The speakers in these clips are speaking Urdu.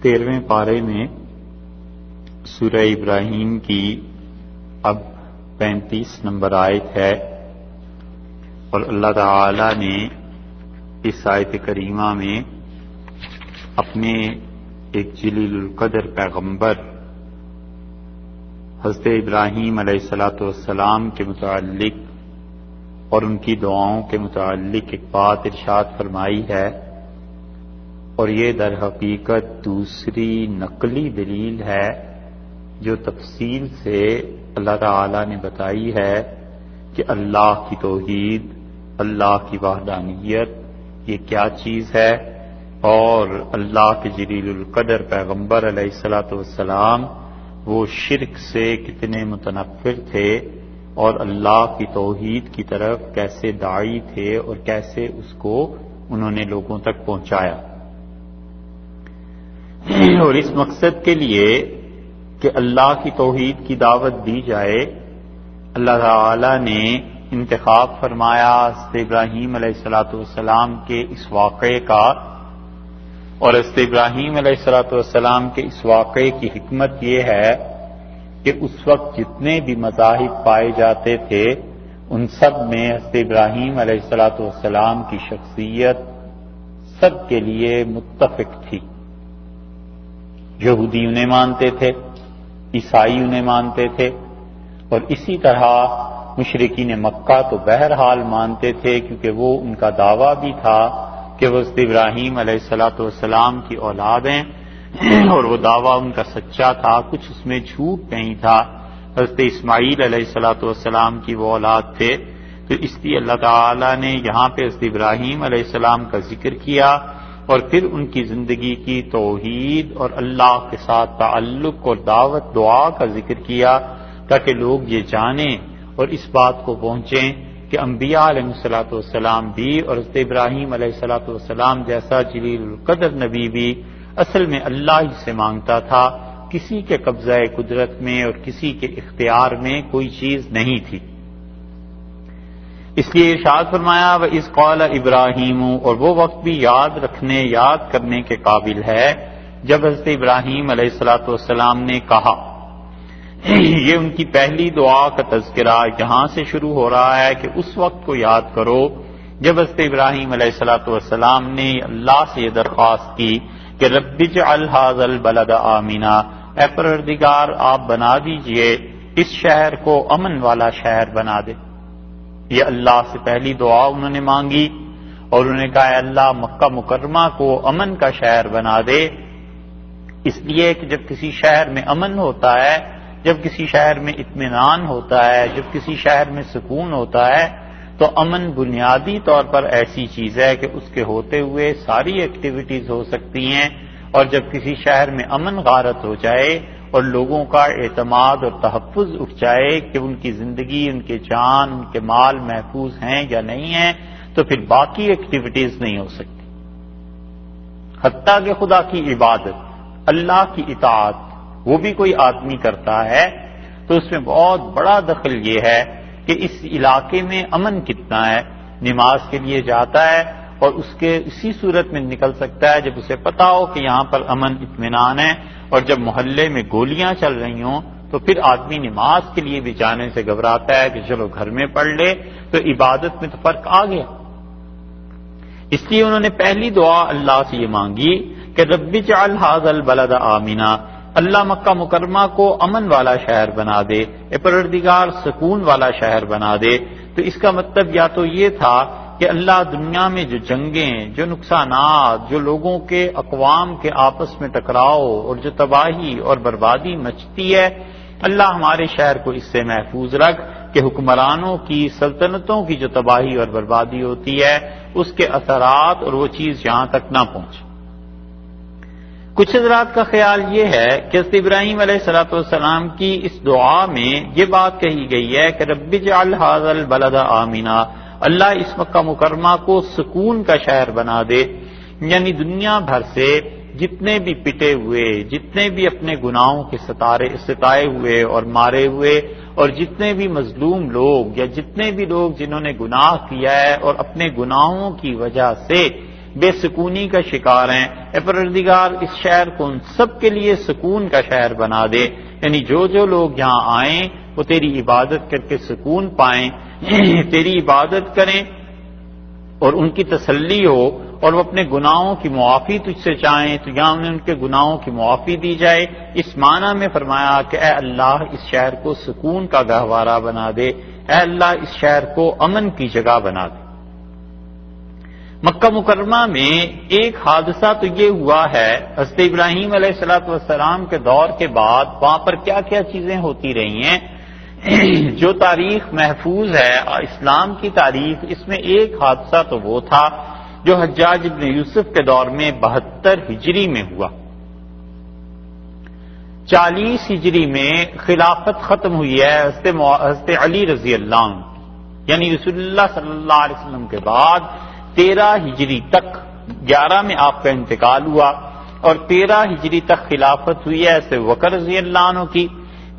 13ویں پارے میں سورہ ابراہیم کی اب 35 نمبر آیت ہے، اور اللہ تعالی نے اس آیت کریمہ میں اپنے ایک جلیل القدر پیغمبر حضرت ابراہیم علیہ الصلوۃ والسلام کے متعلق اور ان کی دعاؤں کے متعلق ایک بات ارشاد فرمائی ہے، اور یہ در حقیقت دوسری نقلی دلیل ہے جو تفصیل سے اللہ تعالی نے بتائی ہے کہ اللہ کی توحید، اللہ کی وحدانیت یہ کیا چیز ہے، اور اللہ کے جلیل القدر پیغمبر علیہ الصلوۃ والسلام وہ شرک سے کتنے متنفر تھے، اور اللہ کی توحید کی طرف کیسے داعی تھے اور کیسے اس کو انہوں نے لوگوں تک پہنچایا۔ اور اس مقصد کے لیے کہ اللہ کی توحید کی دعوت دی جائے، اللہ تعالی نے انتخاب فرمایا حضرت ابراہیم علیہ الصلوۃ والسلام کے اس واقعے کا، اور حضرت ابراہیم علیہ الصلوۃ والسلام کے اس واقعے کی حکمت یہ ہے کہ اس وقت جتنے بھی مذاہب پائے جاتے تھے ان سب میں حضرت ابراہیم علیہ الصلوۃ والسلام کی شخصیت سب کے لیے متفق تھی۔ یہودی انہیں مانتے تھے، عیسائی انہیں مانتے تھے، اور اسی طرح مشرکین مکہ تو بہرحال مانتے تھے، کیونکہ وہ ان کا دعویٰ بھی تھا کہ وہ حضرت ابراہیم علیہ الصلوۃ والسلام کی اولاد ہیں، اور وہ دعویٰ ان کا سچا تھا، کچھ اس میں جھوٹ نہیں تھا۔ حضرت اسماعیل علیہ الصلوۃ والسلام کی وہ اولاد تھے، تو اس لیے اللہ تعالی نے یہاں پہ حضرت ابراہیم علیہ السلام کا ذکر کیا، اور پھر ان کی زندگی کی توحید اور اللہ کے ساتھ تعلق اور دعوت دعا کا ذکر کیا، تاکہ لوگ یہ جانیں اور اس بات کو پہنچیں کہ انبیاء علیہ الصلوۃ والسلام بھی اور حضرت ابراہیم علیہ الصلوۃ والسلام جیسا جلیل القدر نبی بھی اصل میں اللہ ہی سے مانگتا تھا، کسی کے قبضہ قدرت میں اور کسی کے اختیار میں کوئی چیز نہیں تھی۔ اس لیے ارشاد فرمایا وَإِذْ قَالَ إِبْرَاهِيمُ، اور وہ وقت بھی یاد رکھنے، یاد کرنے کے قابل ہے جب حضرت ابراہیم علیہ الصلوۃ والسلام نے کہا۔ یہ ان کی پہلی دعا کا تذکرہ یہاں سے شروع ہو رہا ہے کہ اس وقت کو یاد کرو جب حضرت ابراہیم علیہ الصلوۃ والسلام نے اللہ سے یہ درخواست کی کہ رب اجعل ھذا البلد آمنا، اے پروردگار آپ بنا دیجئے اس شہر کو امن والا شہر بنا دے۔ یہ اللہ سے پہلی دعا انہوں نے مانگی، اور انہوں نے کہا اے اللہ مکہ مکرمہ کو امن کا شہر بنا دے، اس لیے کہ جب کسی شہر میں امن ہوتا ہے، جب کسی شہر میں اطمینان ہوتا ہے، جب کسی شہر میں سکون ہوتا ہے، تو امن بنیادی طور پر ایسی چیز ہے کہ اس کے ہوتے ہوئے ساری ایکٹیویٹیز ہو سکتی ہیں، اور جب کسی شہر میں امن غارت ہو جائے اور لوگوں کا اعتماد اور تحفظ اٹھ جائے کہ ان کی زندگی، ان کے جان، ان کے مال محفوظ ہیں یا نہیں ہیں، تو پھر باقی ایکٹیویٹیز نہیں ہو سکتی، حتیٰ کہ خدا کی عبادت، اللہ کی اطاعت وہ بھی کوئی آدمی کرتا ہے تو اس میں بہت بڑا دخل یہ ہے کہ اس علاقے میں امن کتنا ہے۔ نماز کے لیے جاتا ہے اور اس کے اسی صورت میں نکل سکتا ہے جب اسے پتا ہو کہ یہاں پر امن اطمینان ہے، اور جب محلے میں گولیاں چل رہی ہوں تو پھر آدمی نماز کے لیے بھی جانے سے گھبراتا ہے کہ چلو گھر میں پڑھ لے، تو عبادت میں تو فرق آ گیا۔ اس لیے انہوں نے پہلی دعا اللہ سے یہ مانگی کہ رب اجعل ھذا البلد آمنا، اللہ مکہ مکرمہ کو امن والا شہر بنا دے، اے پروردگار سکون والا شہر بنا دے۔ تو اس کا مطلب یا تو یہ تھا کہ اللہ دنیا میں جو جنگیں، جو نقصانات، جو لوگوں کے اقوام کے آپس میں ٹکراؤ اور جو تباہی اور بربادی مچتی ہے، اللہ ہمارے شہر کو اس سے محفوظ رکھ کہ حکمرانوں کی، سلطنتوں کی جو تباہی اور بربادی ہوتی ہے اس کے اثرات اور وہ چیز یہاں تک نہ پہنچے۔ کچھ حضرات کا خیال یہ ہے کہ حضرت ابراہیم علیہ الصلوۃ والسلام کی اس دعا میں یہ بات کہی گئی ہے کہ رب اجعل ھذا البلد آمنا، اللہ اس مکہ مکرمہ کو سکون کا شہر بنا دے، یعنی دنیا بھر سے جتنے بھی پٹے ہوئے، جتنے بھی اپنے گناہوں کے ستائے ہوئے اور مارے ہوئے، اور جتنے بھی مظلوم لوگ یا جتنے بھی لوگ جنہوں نے گناہ کیا ہے اور اپنے گناہوں کی وجہ سے بے سکونی کا شکار ہیں، اے پروردگار اس شہر کو ان سب کے لیے سکون کا شہر بنا دے، یعنی جو لوگ یہاں آئیں وہ تیری عبادت کر کے سکون پائیں، تیری عبادت کریں اور ان کی تسلی ہو، اور وہ اپنے گناہوں کی معافی تجھ سے چاہیں تو یہاں انہیں ان کے گناہوں کی معافی دی جائے۔ اس معنی میں فرمایا کہ اے اللہ اس شہر کو سکون کا گہوارہ بنا دے، اے اللہ اس شہر کو امن کی جگہ بنا دے۔ مکہ مکرمہ میں ایک حادثہ تو یہ ہوا ہے، حضرت ابراہیم علیہ السلام کے دور کے بعد وہاں پر کیا کیا چیزیں ہوتی رہی ہیں جو تاریخ محفوظ ہے اسلام کی تاریخ، اس میں ایک حادثہ تو وہ تھا جو حجاج ابن یوسف کے دور میں 72 ہجری میں ہوا۔ 40 ہجری میں خلافت ختم ہوئی ہے حضرت علی رضی اللہ عنہ، یعنی رسول اللہ صلی اللہ علیہ وسلم کے بعد 13 ہجری تک، 11 میں آپ کا انتقال ہوا اور 13 ہجری تک خلافت ہوئی ہے حضرت بکر رضی اللہ عنہ کی،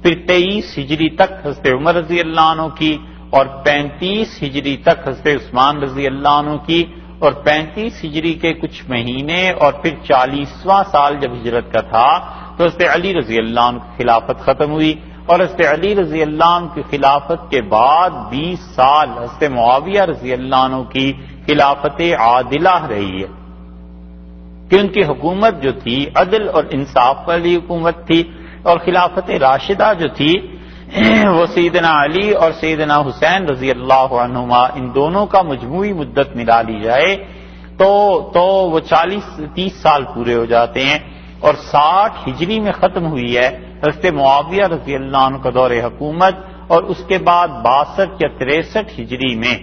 پھر 23 ہجری تک حضرت عمر رضی اللہ عنہ کی، اور 35 ہجری تک حضرت عثمان رضی اللہ عنہ کی، اور 35 ہجری کے کچھ مہینے اور پھر 40واں سال جب ہجرت کا تھا تو حضرت علی رضی اللہ عنہ کی خلافت ختم ہوئی، اور حضرت علی رضی اللہ عنہ کی خلافت کے بعد 20 سال حضرت معاویہ رضی اللہ عنہ کی خلافت عادلہ رہی ہے کہ ان کی حکومت جو تھی عدل اور انصاف والی حکومت تھی، اور خلافت راشدہ جو تھی وہ سیدنا علی اور سیدنا حسین رضی اللہ عنہما ان دونوں کا مجموعی مدت ملا لی جائے تو وہ 30 سال پورے ہو جاتے ہیں، اور 60 ہجری میں ختم ہوئی ہے حضرت معاویہ رضی اللہ عنہ کا دور حکومت، اور اس کے بعد 62 یا 63 ہجری میں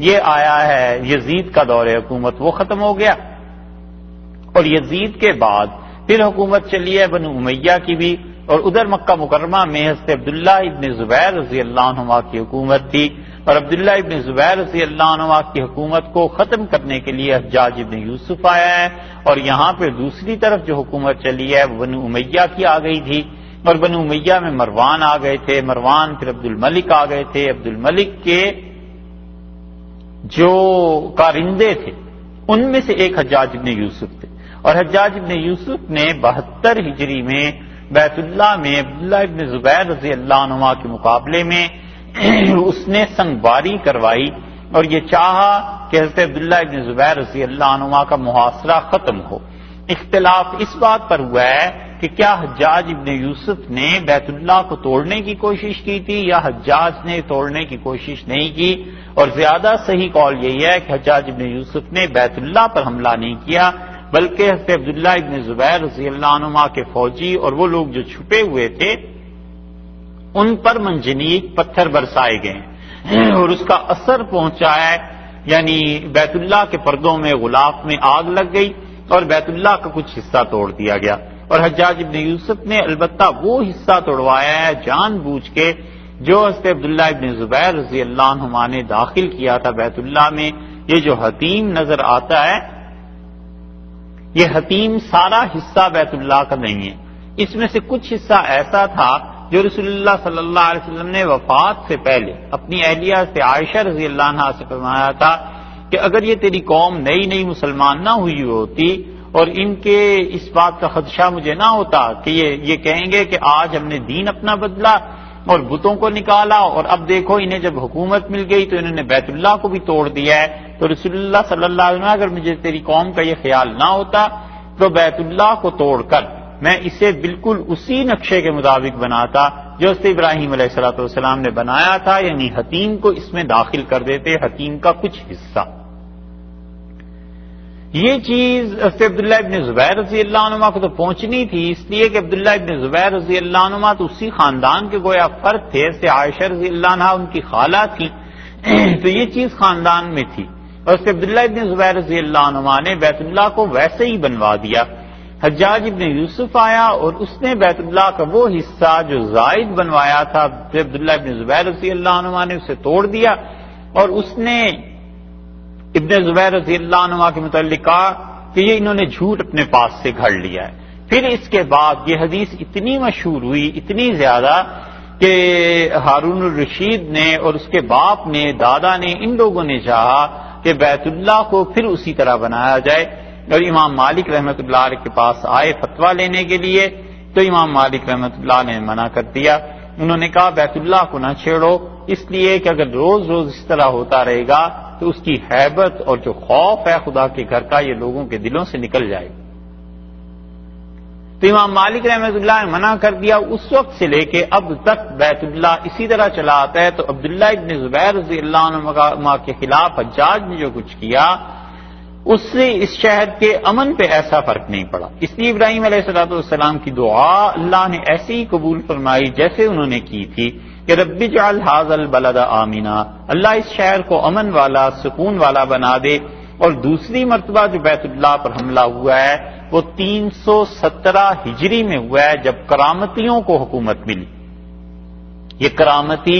یہ آیا ہے یزید کا دور حکومت، وہ ختم ہو گیا، اور یزید کے بعد پھر حکومت چلی ہے بنو امیہ کی بھی، اور ادھر مکہ مکرمہ میں حضرت عبداللہ ابن زبیر رضی اللہ عنہ کی حکومت تھی، اور عبداللہ ابن زبیر رضی اللہ عنہ کی حکومت کو ختم کرنے کے لیے حجاج ابن یوسف آیا ہے، اور یہاں پہ دوسری طرف جو حکومت چلی ہے وہ بنو امیہ کی آ گئی تھی، اور بنو امیہ میں مروان آ گئے تھے، مروان پھر عبد الملک آ گئے تھے، عبد الملک کے جو کارندے تھے ان میں سے ایک حجاج ابن یوسف تھے، اور حجاج ابن یوسف نے 72 ہجری میں بیت اللہ میں عبداللہ ابن زبیر رضی اللہ عنہ کے مقابلے میں اس نے سنگباری کروائی، اور یہ چاہا کہ حضرت عبداللہ ابن زبیر رضی اللہ عنہ کا محاصرہ ختم ہو۔ اختلاف اس بات پر ہوا ہے کہ کیا حجاج ابن یوسف نے بیت اللہ کو توڑنے کی کوشش کی تھی یا حجاج نے توڑنے کی کوشش نہیں کی، اور زیادہ صحیح قول یہی ہے کہ حجاج ابن یوسف نے بیت اللہ پر حملہ نہیں کیا، بلکہ حضرت عبداللہ ابن زبیر رضی اللہ عنہ کے فوجی اور وہ لوگ جو چھپے ہوئے تھے ان پر منجنیق پتھر برسائے گئے اور اس کا اثر پہنچا ہے، یعنی بیت اللہ کے پردوں میں غلاف میں آگ لگ گئی اور بیت اللہ کا کچھ حصہ توڑ دیا گیا، اور حجاج ابن یوسف نے البتہ وہ حصہ توڑوایا ہے جان بوجھ کے جو حضرت عبداللہ ابن زبیر رضی اللہ عنہ نے داخل کیا تھا بیت اللہ میں۔ یہ جو حتیم نظر آتا ہے یہ حتیم سارا حصہ بیت اللہ کا نہیں ہے، اس میں سے کچھ حصہ ایسا تھا جو رسول اللہ صلی اللہ علیہ وسلم نے وفات سے پہلے اپنی اہلیہ سے عائشہ رضی اللہ عنہا سے فرمایا تھا کہ اگر یہ تیری قوم نئی مسلمان نہ ہوئی ہوتی اور ان کے اس بات کا خدشہ مجھے نہ ہوتا کہ یہ کہیں گے کہ آج ہم نے دین اپنا بدلا اور بتوں کو نکالا، اور اب دیکھو انہیں جب حکومت مل گئی تو انہوں نے بیت اللہ کو بھی توڑ دیا ہے، تو رسول اللہ صلی اللہ علیہ وسلم اگر مجھے تیری قوم کا یہ خیال نہ ہوتا تو بیت اللہ کو توڑ کر میں اسے بالکل اسی نقشے کے مطابق بناتا جو حضرت ابراہیم علیہ السلام نے بنایا تھا، یعنی حتیم کو اس میں داخل کر دیتے، حتیم کا کچھ حصہ۔ یہ چیز حضرت عبداللہ ابن زبیر رضی اللہ عنہ کو تو پہنچنی تھی، اس لیے کہ عبداللہ ابن زبیر رضی اللہ عنہ تو اسی خاندان کے گویا فرد تھے، سے عائشہ رضی اللہ عنہ ان کی خالہ تھی، تو یہ چیز خاندان میں تھی، اور حضرت عبداللہ ابن زبیر رضی اللہ عنہ نے بیت اللہ کو ویسے ہی بنوا دیا۔ حجاج ابن یوسف آیا اور اس نے بیت اللہ کا وہ حصہ جو زائد بنوایا تھا عبداللہ ابن زبیر رضی اللہ عنہ نے اسے توڑ دیا، اور اس نے ابن زبیر رضی اللہ عنہ کے متعلق کہا کہ یہ انہوں نے جھوٹ اپنے پاس سے گھڑ لیا ہے۔ پھر اس کے بعد یہ حدیث اتنی مشہور ہوئی، اتنی زیادہ کہ ہارون الرشید نے اور اس کے باپ نے، دادا نے، ان لوگوں نے چاہا کہ بیت اللہ کو پھر اسی طرح بنایا جائے، اور امام مالک رحمۃ اللہ علیہ کے پاس آئے فتویٰ لینے کے لیے، تو امام مالک رحمۃ اللہ علیہ نے منع کر دیا. انہوں نے کہا بیت اللہ کو نہ چھیڑو، اس لیے کہ اگر روز روز اس طرح ہوتا رہے گا تو اس کی ہیبت اور جو خوف ہے خدا کے گھر کا یہ لوگوں کے دلوں سے نکل جائے گا. تو امام مالک رحمۃ اللہ نے منع کر دیا. اس وقت سے لے کے اب تک بیت اللہ اسی طرح چلا آتا ہے. تو عبداللہ ابن زبیر رضی اللہ عنہ کے خلاف حجاج نے جو کچھ کیا اس سے اس شہر کے امن پہ ایسا فرق نہیں پڑا. اس لیے ابراہیم علیہ السلام کی دعا اللہ نے ایسی ہی قبول فرمائی جیسے انہوں نے کی تھی کہ رب اجعل ھذا البلد آمنا، اللہ اس شہر کو امن والا سکون والا بنا دے. اور دوسری مرتبہ جو بیت اللہ پر حملہ ہوا ہے وہ 317 ہجری میں ہوا ہے جب کرامتیوں کو حکومت ملی. یہ کرامتی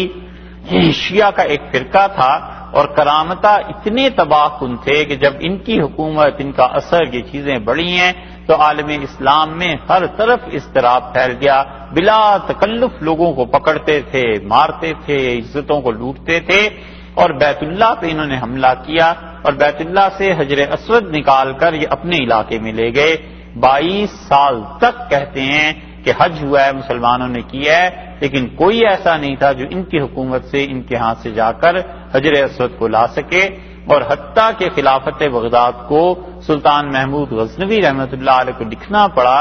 شیعہ کا ایک فرقہ تھا اور کرامتہ اتنے تباہ کن تھے کہ جب ان کی حکومت، ان کا اثر، یہ چیزیں بڑھی ہیں تو عالم اسلام میں ہر طرف اضطراب پھیل گیا. بلا تکلف لوگوں کو پکڑتے تھے، مارتے تھے، عزتوں کو لوٹتے تھے. اور بیت اللہ پہ انہوں نے حملہ کیا اور بیت اللہ سے حجر اسود نکال کر یہ اپنے علاقے میں لے گئے. 22 سال تک کہتے ہیں کہ حج ہوا ہے، مسلمانوں نے کیا ہے، لیکن کوئی ایسا نہیں تھا جو ان کی حکومت سے، ان کے ہاتھ سے جا کر حجر اسود کو لا سکے. اور حتیٰ کہ خلافت بغداد کو سلطان محمود غزنوی رحمۃ اللہ علیہ کو لکھنا پڑا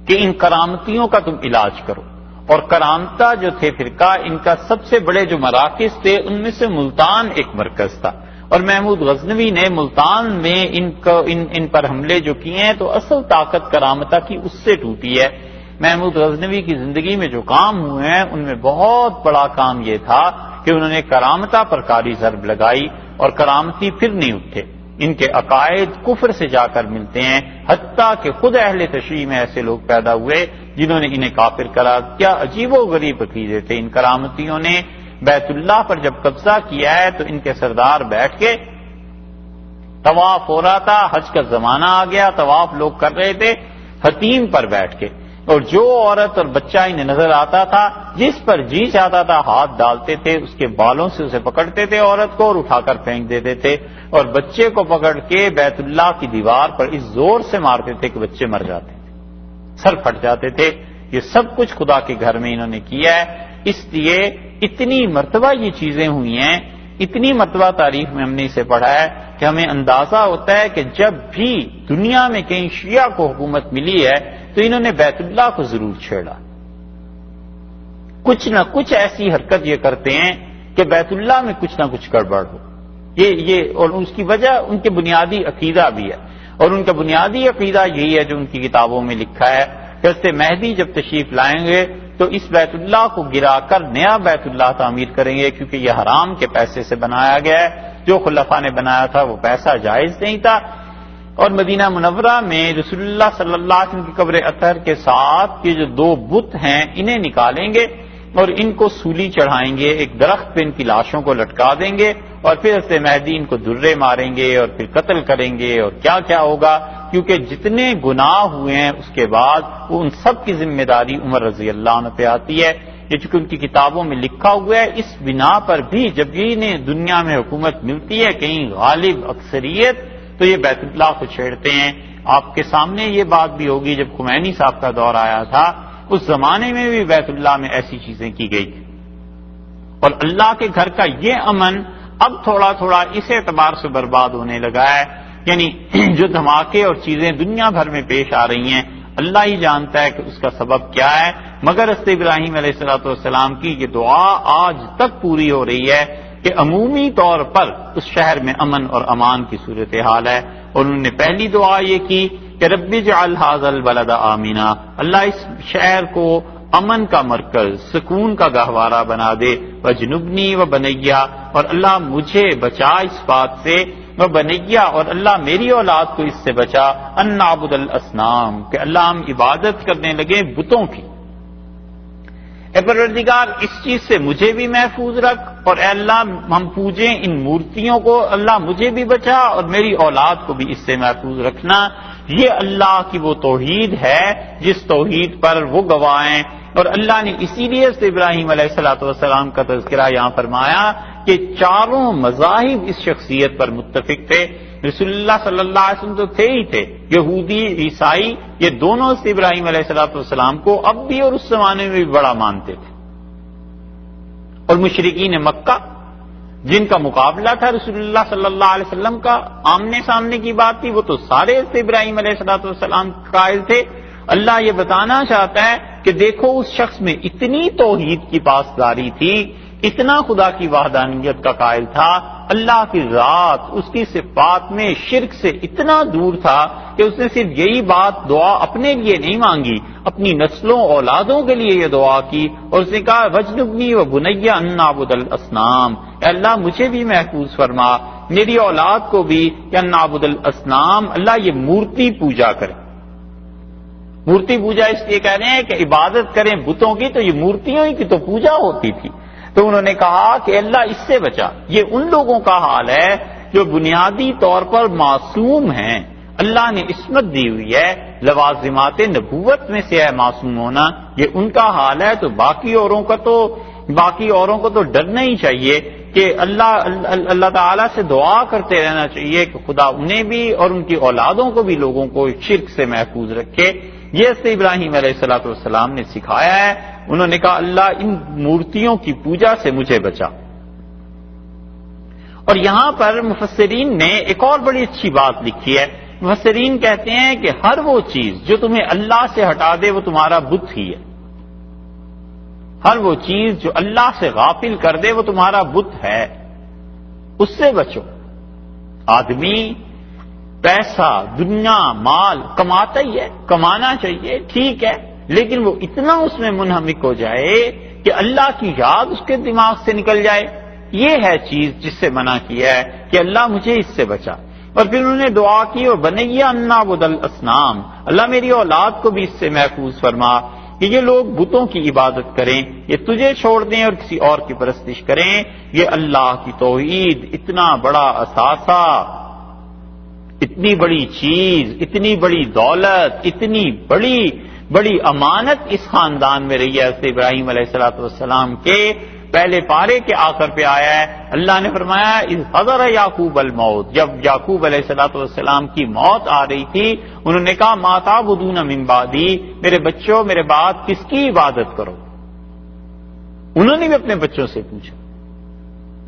کہ ان کرامتیوں کا تم علاج کرو. اور کرامتہ جو تھے فرقہ، ان کا سب سے بڑے جو مراکز تھے ان میں سے ملتان ایک مرکز تھا. اور محمود غزنوی نے ملتان میں ان پر حملے جو کیے ہیں تو اصل طاقت کرامتہ کی اس سے ٹوٹی ہے. محمود غزنوی کی زندگی میں جو کام ہوئے ہیں ان میں بہت بڑا کام یہ تھا کہ انہوں نے کرامتہ پر کاری ضرب لگائی اور کرامتی پھر نہیں اٹھے. ان کے عقائد کفر سے جا کر ملتے ہیں، حتیٰ کہ خود اہل تشیع میں ایسے لوگ پیدا ہوئے جنہوں نے انہیں کافر قرار. کیا عجیب و غریب عقیدے تھے ان کرامتیوں نے. بیت اللہ پر جب قبضہ کیا ہے تو ان کے سردار بیٹھ کے طواف ہو رہا تھا، حج کا زمانہ آ گیا، طواف لوگ کر رہے تھے، حتیم پر بیٹھ کے، اور جو عورت اور بچہ انہیں نظر آتا تھا جس پر جی چاہتا تھا ہاتھ ڈالتے تھے، اس کے بالوں سے اسے پکڑتے تھے عورت کو اور اٹھا کر پھینک دیتے تھے، اور بچے کو پکڑ کے بیت اللہ کی دیوار پر اس زور سے مارتے تھے کہ بچے مر جاتے تھے، سر پھٹ جاتے تھے. یہ سب کچھ خدا کے گھر میں انہوں نے کیا ہے. اس لیے اتنی مرتبہ یہ چیزیں ہوئی ہیں، اتنی مرتبہ تاریخ میں ہم نے اسے پڑھا ہے کہ ہمیں اندازہ ہوتا ہے کہ جب بھی دنیا میں کہیں شیعہ کو حکومت ملی ہے تو انہوں نے بیت اللہ کو ضرور چھیڑا. کچھ نہ کچھ ایسی حرکت یہ کرتے ہیں کہ بیت اللہ میں کچھ نہ کچھ گڑبڑ ہو. یہ اور اس کی وجہ ان کے بنیادی عقیدہ بھی ہے، اور ان کا بنیادی عقیدہ یہی ہے جو ان کی کتابوں میں لکھا ہے کہ حضرت مہدی جب تشریف لائیں گے تو اس بیت اللہ کو گرا کر نیا بیت اللہ تعمیر کریں گے، کیونکہ یہ حرام کے پیسے سے بنایا گیا ہے. جو خلفاء نے بنایا تھا وہ پیسہ جائز نہیں تھا. اور مدینہ منورہ میں رسول اللہ صلی اللہ علیہ وسلم کی قبر اطہر کے ساتھ یہ جو 2 بت ہیں انہیں نکالیں گے اور ان کو سولی چڑھائیں گے، ایک درخت پہ ان کی لاشوں کو لٹکا دیں گے، اور پھر حضرت مہدی ان کو درے ماریں گے اور پھر قتل کریں گے. اور کیا کیا ہوگا، کیونکہ جتنے گناہ ہوئے ہیں اس کے بعد وہ ان سب کی ذمہ داری عمر رضی اللہ عنہ پہ آتی ہے. یہ چونکہ ان کی کتابوں میں لکھا ہوا ہے، اس بنا پر بھی جب انہیں دنیا میں حکومت ملتی ہے کہیں غالب اکثریت تو یہ بیت اللہ کو چھیڑتے ہیں. آپ کے سامنے یہ بات بھی ہوگی جب خمینی صاحب کا دور آیا تھا اس زمانے میں بھی بیت اللہ میں ایسی چیزیں کی گئی تھی. اور اللہ کے گھر کا یہ امن اب تھوڑا تھوڑا اس اعتبار سے برباد ہونے لگا ہے، یعنی جو دھماکے اور چیزیں دنیا بھر میں پیش آ رہی ہیں اللہ ہی جانتا ہے کہ اس کا سبب کیا ہے، مگر حضرت ابراہیم علیہ السلام کی یہ دعا آج تک پوری ہو رہی ہے کہ عمومی طور پر اس شہر میں امن اور امان کی صورتحال ہے. اور انہوں نے پہلی دعا یہ کی کہ رب اجعل ھذا البلد آمنا، اللہ اس شہر کو امن کا مرکز، سکون کا گہوارہ بنا دے. وجنبنی و بنیا، اور اللہ مجھے بچا اس بات سے، و بنیا، اور اللہ میری اولاد کو اس سے بچا، ان نعبد الاصنام، کہ اللہ ہم عبادت کرنے لگے بتوں کی. اے پروردگار اس چیز سے مجھے بھی محفوظ رکھ، اور اے اللہ ہم پوجیں ان مورتیوں کو، اللہ مجھے بھی بچا اور میری اولاد کو بھی اس سے محفوظ رکھنا. یہ اللہ کی وہ توحید ہے جس توحید پر وہ گواہ ہیں. اور اللہ نے اسی لیے حضرت ابراہیم علیہ السلام کا تذکرہ یہاں فرمایا کہ 4 مذاہب اس شخصیت پر متفق تھے. رسول اللہ صلی اللہ علیہ وسلم تو تھے ہی تھے، یہودی عیسائی یہ دونوں سے ابراہیم علیہ السلام کو اب بھی اور اس زمانے میں بھی بڑا مانتے تھے، اور مشرکین مکہ جن کا مقابلہ تھا رسول اللہ صلی اللہ علیہ وسلم کا، آمنے سامنے کی بات تھی، وہ تو سارے ابراہیم علیہ السلام قائل تھے۔ اللہ یہ بتانا چاہتا ہے کہ دیکھو اس شخص میں اتنی توحید کی پاسداری تھی، اتنا خدا کی وحدانیت کا قائل تھا، اللہ کی ذات اس کی صفات میں شرک سے اتنا دور تھا کہ اس نے صرف یہی بات دعا اپنے لیے نہیں مانگی، اپنی نسلوں اولادوں کے لیے یہ دعا کی، اور اس نے کہا وجنبنی و بنی ان نعبد الاصنام، اے اللہ مجھے بھی محفوظ فرما، میری اولاد کو بھی کہ ان نعبد الاصنام، اللہ یہ مورتی پوجا کرے۔ مورتی پوجا اس لیے کہہ رہے ہیں کہ عبادت کریں بتوں کی، تو یہ مورتیوں ہی کی تو پوجا ہوتی تھی۔ تو انہوں نے کہا کہ اللہ اس سے بچا۔ یہ ان لوگوں کا حال ہے جو بنیادی طور پر معصوم ہیں، اللہ نے عصمت دی ہوئی ہے، لوازمات نبوت میں سے ہے معصوم ہونا، یہ ان کا حال ہے۔ تو باقی اوروں کو تو ڈرنا ہی چاہیے کہ اللہ تعالیٰ سے دعا کرتے رہنا چاہیے کہ خدا انہیں بھی اور ان کی اولادوں کو بھی لوگوں کو شرک سے محفوظ رکھے۔ یہ سے ابراہیم علیہ السلام نے سکھایا ہے۔ انہوں نے کہا اللہ ان مورتیوں کی پوجا سے مجھے بچا۔ اور یہاں پر مفسرین نے ایک اور بڑی اچھی بات لکھی ہے۔ مفسرین کہتے ہیں کہ ہر وہ چیز جو تمہیں اللہ سے ہٹا دے وہ تمہارا بت ہی ہے۔ ہر وہ چیز جو اللہ سے غافل کر دے وہ تمہارا بت ہے، اس سے بچو۔ آدمی پیسہ، دنیا، مال کماتا ہی ہے، کمانا چاہیے، ٹھیک ہے، لیکن وہ اتنا اس میں منہمک ہو جائے کہ اللہ کی یاد اس کے دماغ سے نکل جائے، یہ ہے چیز جس سے منع کیا ہے کہ اللہ مجھے اس سے بچا۔ اور پھر انہوں نے دعا کی اور بنیا ان نعبد الاصنام، اللہ میری اولاد کو بھی اس سے محفوظ فرما کہ یہ لوگ بتوں کی عبادت کریں، یہ تجھے چھوڑ دیں اور کسی اور کی پرستش کریں۔ یہ اللہ کی توحید اتنا بڑا اثاثہ، اتنی بڑی چیز، اتنی بڑی دولت، اتنی بڑی امانت اس خاندان میں رہی ہے۔ حضرت ابراہیم علیہ السلام کے پہلے پارے کے آخر پہ آیا ہے، اللہ نے فرمایا اذ حضر یعقوب الموت، جب یعقوب علیہ السلام کی موت آ رہی تھی، انہوں نے کہا ما تعبدون من بعدی، میرے بچوں میرے بعد کس کی عبادت کرو؟ انہوں نے بھی اپنے بچوں سے پوچھا،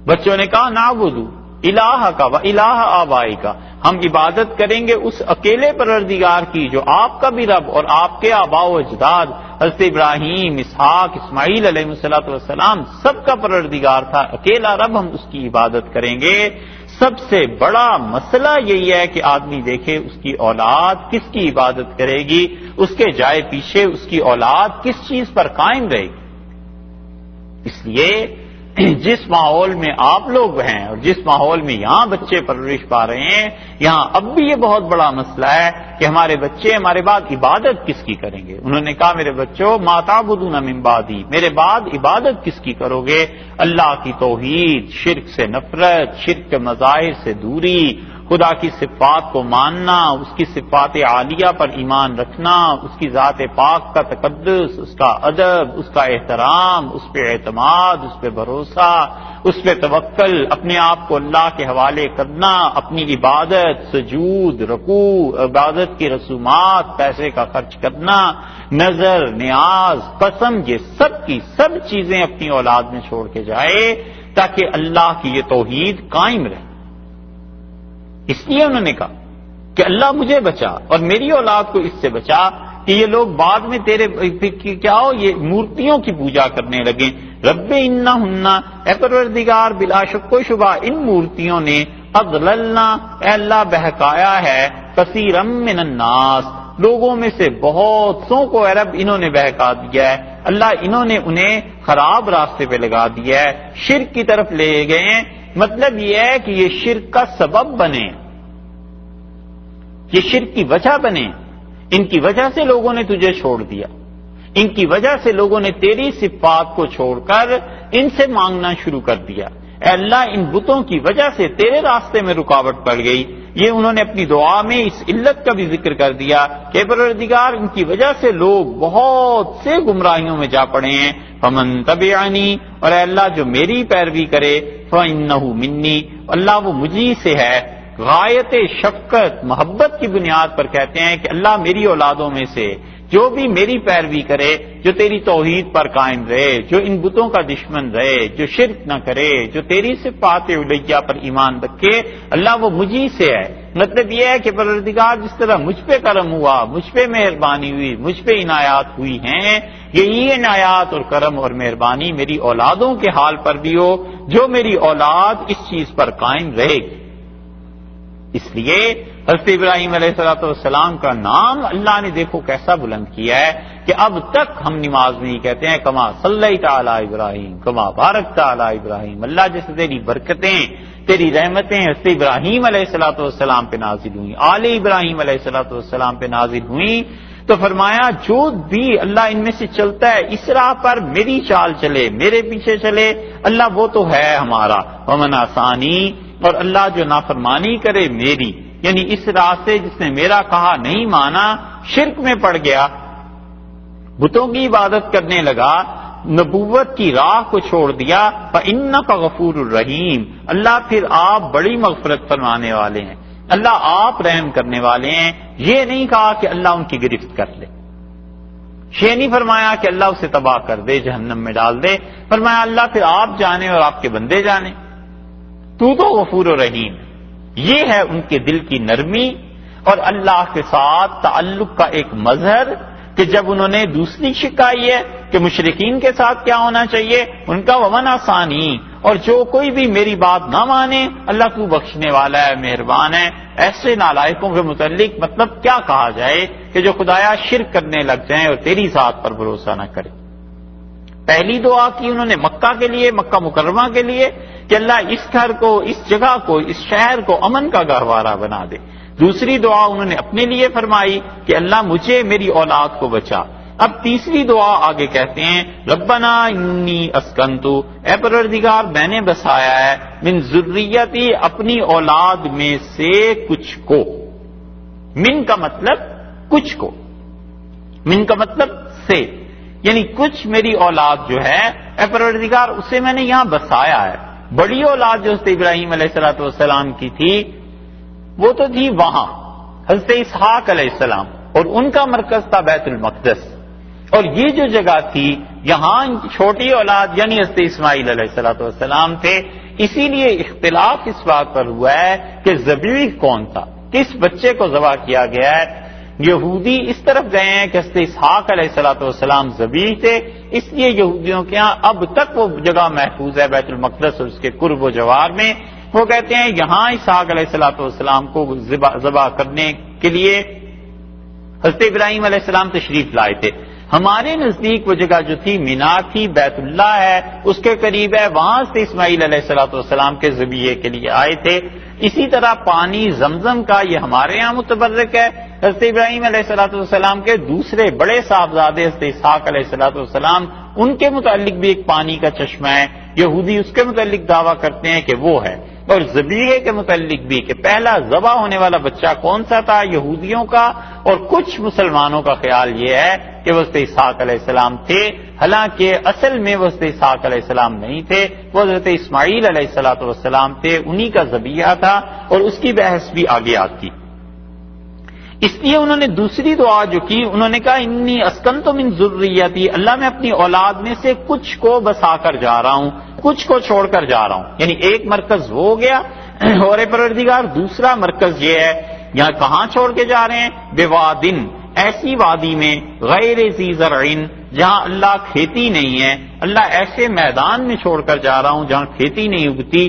بچوں نے کہا نعبدو الہ کا و الہ آبائی کا، ہم عبادت کریں گے اس اکیلے پروردگار کی جو آپ کا بھی رب اور آپ کے آباء و اجداد حضرت ابراہیم، اسحاق، اسماعیل علیہ السلام سب کا پروردگار تھا، اکیلا رب ہم اس کی عبادت کریں گے۔ سب سے بڑا مسئلہ یہی ہے کہ آدمی دیکھے اس کی اولاد کس کی عبادت کرے گی، اس کے جائے پیچھے اس کی اولاد کس چیز پر قائم رہے گی۔ اس لیے جس ماحول میں آپ لوگ ہیں اور جس ماحول میں یہاں بچے پرورش پا رہے ہیں، یہاں اب بھی یہ بہت بڑا مسئلہ ہے کہ ہمارے بچے ہمارے بعد عبادت کس کی کریں گے۔ انہوں نے کہا میرے بچوں ما تعبدون من بعدی، میرے بعد عبادت کس کی کرو گے؟ اللہ کی توحید، شرک سے نفرت، شرک کے مظاہر سے دوری، خدا کی صفات کو ماننا، اس کی صفات عالیہ پر ایمان رکھنا، اس کی ذات پاک کا تقدس، اس کا ادب، اس کا احترام، اس پہ اعتماد، اس پہ بھروسہ، اس پہ توکل، اپنے آپ کو اللہ کے حوالے کرنا، اپنی عبادت، سجود، رکوع، عبادت کی رسومات، پیسے کا خرچ کرنا، نظر، نیاز، قسم، یہ سب کی سب چیزیں اپنی اولاد میں چھوڑ کے جائے تاکہ اللہ کی یہ توحید قائم رہے۔ اس لیے انہوں نے کہا کہ اللہ مجھے بچا اور میری اولاد کو اس سے بچا کہ یہ لوگ بعد میں تیرے کیا ہو یہ مورتیوں کی پوجا کرنے لگے۔ رب انہن، اے پروردگار بلا شک و شبہ ان مورتیوں نے اضللنا، اے اللہ بہکایا ہے، کثیرا من الناس، لوگوں میں سے بہت سوں کو اے رب انہوں نے بہکا دیا ہے، اللہ انہوں نے انہیں خراب راستے پہ لگا دیا ہے، شرک کی طرف لے گئے ہیں۔ مطلب یہ ہے کہ یہ شرک کا سبب بنے، یہ شرک کی وجہ بنے، ان کی وجہ سے لوگوں نے تجھے چھوڑ دیا، ان کی وجہ سے لوگوں نے تیری صفات کو چھوڑ کر ان سے مانگنا شروع کر دیا۔ اے اللہ ان بتوں کی وجہ سے تیرے راستے میں رکاوٹ پڑ گئی۔ یہ انہوں نے اپنی دعا میں اس علت کا بھی ذکر کر دیا کہ پروردگار ان کی وجہ سے لوگ بہت سے گمراہیوں میں جا پڑے ہیں۔ فمن تبعنی، اور اے اللہ جو میری پیروی کرے، فإنہ منی، اللہ وہ مجھی سے ہے، غایت شفقت محبت کی بنیاد پر کہتے ہیں کہ اللہ میری اولادوں میں سے جو بھی میری پیروی کرے، جو تیری توحید پر قائم رہے، جو ان بتوں کا دشمن رہے، جو شرک نہ کرے، جو تیری صفات علیہ پر ایمان رکھے، اللہ وہ مجھی سے ہے۔ مطلب یہ ہے کہ پروردگار جس طرح مجھ پہ کرم ہوا، مجھ پہ مہربانی ہوئی، مجھ پہ عنایات ہوئی ہیں، یہی عنایات اور کرم اور مہربانی میری اولادوں کے حال پر بھی ہو، جو میری اولاد اس چیز پر قائم رہے گی۔ اس لیے حضرت ابراہیم علیہ السلام کا نام اللہ نے دیکھو کیسا بلند کیا ہے کہ اب تک ہم نماز میں ہی کہتے ہیں کما صلیت علی ابراہیم کما بارکت علی ابراہیم، اللہ جیسے تیری برکتیں تیری رحمتیں حضرت ابراہیم علیہ السلام پہ نازل ہوئیں، آل ابراہیم علیہ السلام پہ نازل ہوئیں، تو فرمایا جو بھی اللہ ان میں سے چلتا ہے اس راہ پر میری چال چلے، میرے پیچھے چلے، اللہ وہ تو ہے ہمارا، ومن عصانی، اور اللہ جو نافرمانی کرے میری، یعنی اس راہ سے جس نے میرا کہا نہیں مانا، شرک میں پڑ گیا، بتوں کی عبادت کرنے لگا، نبوت کی راہ کو چھوڑ دیا، فإنک غفور الرحیم، اللہ پھر آپ بڑی مغفرت فرمانے والے ہیں، اللہ آپ رحم کرنے والے ہیں۔ یہ نہیں کہا کہ اللہ ان کی گرفت کر لے، یہ نہیں فرمایا کہ اللہ اسے تباہ کر دے، جہنم میں ڈال دے، فرمایا اللہ پھر آپ جانے اور آپ کے بندے جانے، تو غفور و رحیم۔ یہ ہے ان کے دل کی نرمی اور اللہ کے ساتھ تعلق کا ایک مظہر کہ جب انہوں نے دوسری شکایت ہے کہ مشرکین کے ساتھ کیا ہونا چاہیے، ان کا ومن آسانی، اور جو کوئی بھی میری بات نہ مانے اللہ تو بخشنے والا ہے، مہربان ہے۔ ایسے نالائقوں کے متعلق مطلب کیا کہا جائے کہ جو خدایا شرک کرنے لگ جائیں اور تیری ذات پر بھروسہ نہ کرے۔ پہلی دعا کی انہوں نے مکہ کے لیے، مکہ مکرمہ کے لیے کہ اللہ اس گھر کو، اس جگہ کو، اس شہر کو امن کا گہوارہ بنا دے۔ دوسری دعا انہوں نے اپنے لیے فرمائی کہ اللہ مجھے میری اولاد کو بچا۔ اب تیسری دعا آگے کہتے ہیں ربنا انی اسکنتو، اے پروردگار میں نے بسایا ہے من ذریتی، اپنی اولاد میں سے کچھ کو، من کا مطلب کچھ کو، من کا مطلب سے، یعنی کچھ میری اولاد جو ہے اے پروردگار اسے میں نے یہاں بسایا ہے۔ بڑی اولاد جو حضرت ابراہیم علیہ السلام کی تھی وہ تو تھی وہاں حضرت اسحاق علیہ السلام، اور ان کا مرکز تھا بیت المقدس، اور یہ جو جگہ تھی یہاں ان کی چھوٹی اولاد یعنی حضرت اسماعیل علیہ السلام تھے۔ اسی لیے اختلاف اس بات پر ہوا ہے کہ ذبیح کون تھا، کس بچے کو ذبح کیا گیا ہے۔ یہودی اس طرف گئے ہیں کہ حضرت اسحاق علیہ السلام ذبیح تھے، اس لیے یہودیوں کے ہاں اب تک وہ جگہ محفوظ ہے بیت المقدس اور اس کے قرب و جوار میں۔ وہ کہتے ہیں یہاں اسحاق علیہ السلام کو ذبح کرنے کے لیے حضرت ابراہیم علیہ السلام تشریف لائے تھے۔ ہمارے نزدیک وہ جگہ جو تھی مینا تھی، بیت اللہ ہے اس کے قریب ہے، وہاں سے اسماعیل علیہ السلام کے ذبیحے کے لیے آئے تھے۔ اسی طرح پانی زمزم کا یہ ہمارے یہاں متبرک ہے، حضرت ابراہیم علیہ السلام کے دوسرے بڑے صاحبزادے حضرت اسحاق علیہ السلام ان کے متعلق بھی ایک پانی کا چشمہ ہے، یہودی اس کے متعلق دعویٰ کرتے ہیں کہ وہ ہے، اور ذبیحے کے متعلق بھی کہ پہلا ذبح ہونے والا بچہ کون سا تھا، یہودیوں کا، اور کچھ مسلمانوں کا خیال یہ ہے کہ وہ حضرت اسحاق علیہ السلام تھے، حالانکہ اصل میں وہ حضرت اسحاق علیہ السلام نہیں تھے، وہ حضرت اسماعیل علیہ السلام تھے، انہی کا ذبیحہ تھا، اور اس کی بحث بھی آگے آتی۔ اس لیے انہوں نے دوسری دعا جو کی انہوں نے کہا انی اسکنت من ذریتی، اللہ میں اپنی اولاد میں سے کچھ کو بسا کر جا رہا ہوں، کچھ کو چھوڑ کر جا رہا ہوں، یعنی ایک مرکز وہ ہو گیا، اور پروردگار دوسرا مرکز یہ ہے یہاں کہاں چھوڑ کے جا رہے ہیں، بوادن، ایسی وادی میں غیر ذی زرع، جہاں اللہ کھیتی نہیں ہے، اللہ ایسے میدان میں چھوڑ کر جا رہا ہوں جہاں کھیتی نہیں اگتی۔